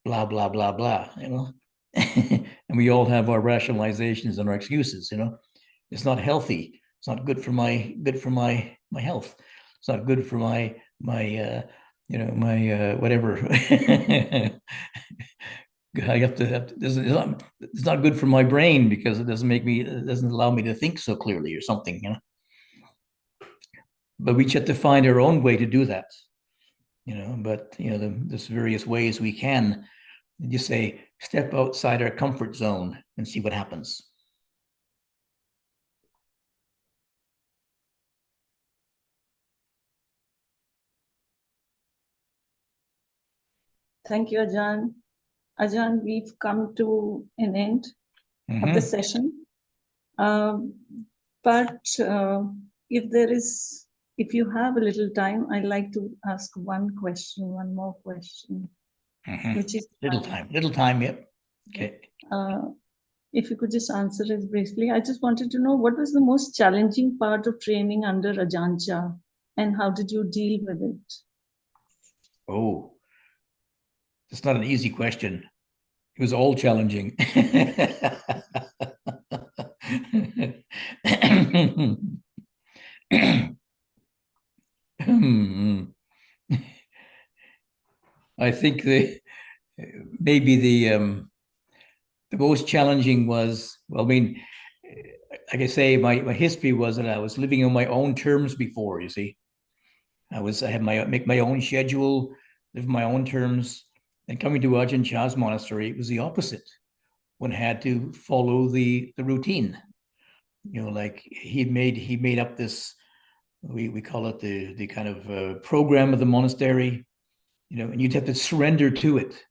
blah blah blah blah, and we all have our rationalizations and our excuses. It's not healthy, it's not good for my health, it's not good for my whatever. I have to it's not good for my brain because it doesn't allow me to think so clearly or something. But we just have to find our own way to do that. But there's various ways we can just say, step outside our comfort zone and see what happens.
Thank you, Ajahn. Ajahn, we've come to an end of the session. But if you have a little time, I'd like to ask one more question, which is
little time, yep. Okay.
If you could just answer it briefly. I just wanted to know, what was the most challenging part of training under Ajahn Chah, and how did you deal with it?
Oh, it's not an easy question. It was all challenging. I think maybe the most challenging was, well, I mean, like I say, my history was that I was living on my own terms before, you see. I had make my own schedule, live my own terms. And coming to Ajahn Chah's monastery, it was the opposite. One had to follow the routine. Like he made up this, we call it the kind of program of the monastery, and you'd have to surrender to it.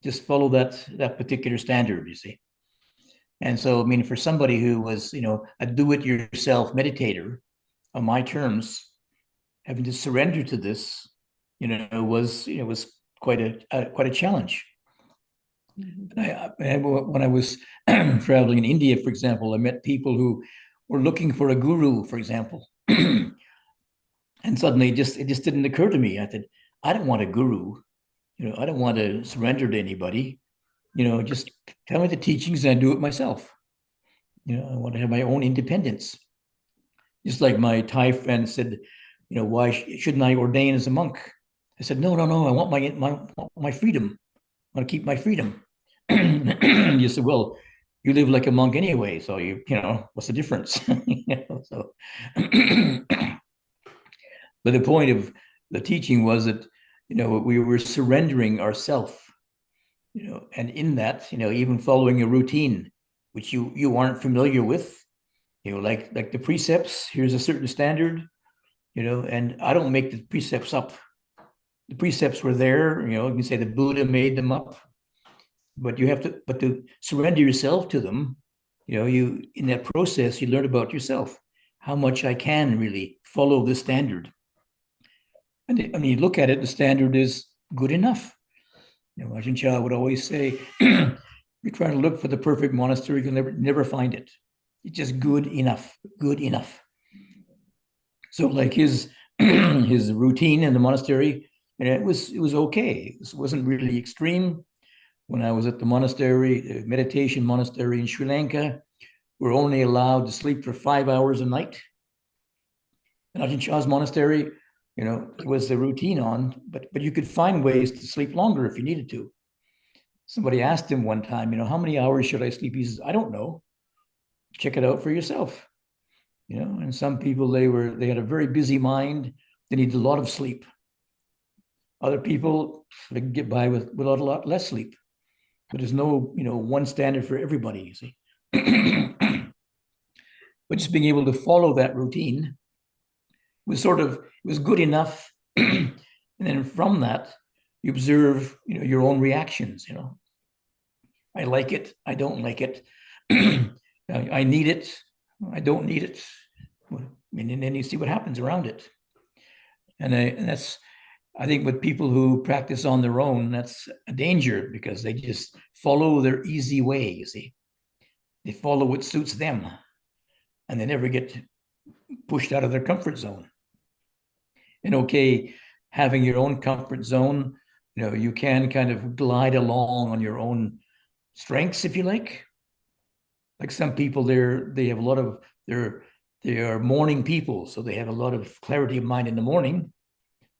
Just follow that particular standard, you see. And so, I mean, for somebody who was, a do-it-yourself meditator on my terms, having to surrender to this, was quite a challenge. Mm-hmm. When I was traveling in India, for example, I met people who were looking for a guru, for example, and suddenly it just didn't occur to me. I said, I don't want a guru. I don't want to surrender to anybody. Just tell me the teachings and I do it myself. I want to have my own independence. Just like my Thai friend said, why shouldn't I ordain as a monk? I said, no, I want my freedom. I want to keep my freedom. You said, well, you live like a monk anyway, so what's the difference? So, but the point of the teaching was that we were surrendering ourself, and in that, even following a routine which you aren't familiar with, like the precepts. Here's a certain standard, and I don't make the precepts up. The precepts were there, you can say the Buddha made them up, but to surrender yourself to them, you in that process, you learn about yourself, how much I can really follow the standard. And when you look at it, the standard is good enough. Ajahn Chah would always say, you're trying to look for the perfect monastery, you'll never find it. It's just good enough. So like his routine in the monastery, it was okay. It wasn't really extreme. When I was at the monastery, the meditation monastery in Sri Lanka, we're only allowed to sleep for 5 hours a night. In Ajahn Chah's monastery, it was the routine on, but you could find ways to sleep longer if you needed to. Somebody asked him one time, how many hours should I sleep? He says, I don't know. Check it out for yourself. And some people, they had a very busy mind. They needed a lot of sleep. Other people, they can get by with a lot less sleep. But there's no, one standard for everybody, you see. But just being able to follow that routine was good enough. And then from that, you observe, your own reactions, I like it, I don't like it. I need it, I don't need it. and then you see what happens around it. And that's, I think, with people who practice on their own, that's a danger, because they just follow their easy way, you see. They follow what suits them, and they never get pushed out of their comfort zone. And okay, having your own comfort zone, you can kind of glide along on your own strengths, if you like. Like some people, they have a lot of, they are morning people, so they have a lot of clarity of mind in the morning,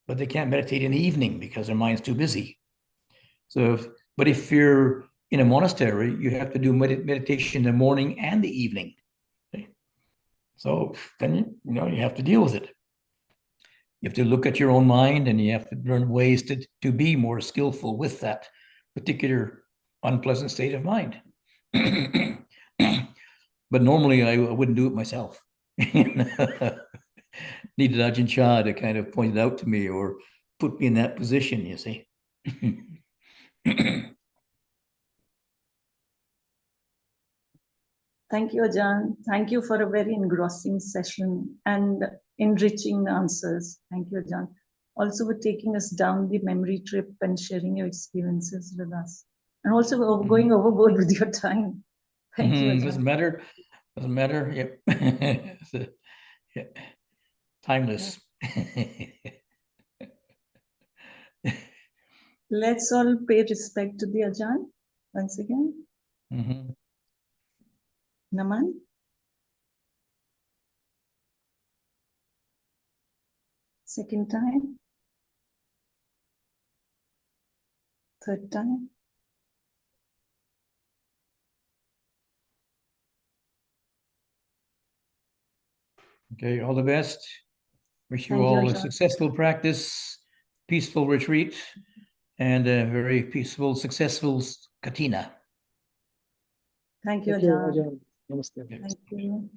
but they can't meditate in the evening because their mind's too busy. So, but if you're in a monastery, you have to do meditation in the morning and the evening. Okay? So then, you have to deal with it. You have to look at your own mind, and you have to learn ways to be more skillful with that particular unpleasant state of mind. But normally I wouldn't do it myself. Needed Ajahn Chah to kind of point it out to me or put me in that position, you see.
Thank you, Ajahn. Thank you for a very engrossing session and enriching answers. Thank you, Ajahn. Also for taking us down the memory trip and sharing your experiences with us. And also going overboard with your time. Thank you, Ajahn.
Doesn't matter. Yep. Yeah. Timeless.
Let's all pay respect to the Ajahn once again. Naman. Second time. Third time.
Okay, all the best. Wish you
Thank you,
all a
Ajahn.
successful practice, peaceful retreat, and a very peaceful, successful Katina.
Thank you,
Thank you,
Ajahn.
Ajahn. Namaste.
Thank you.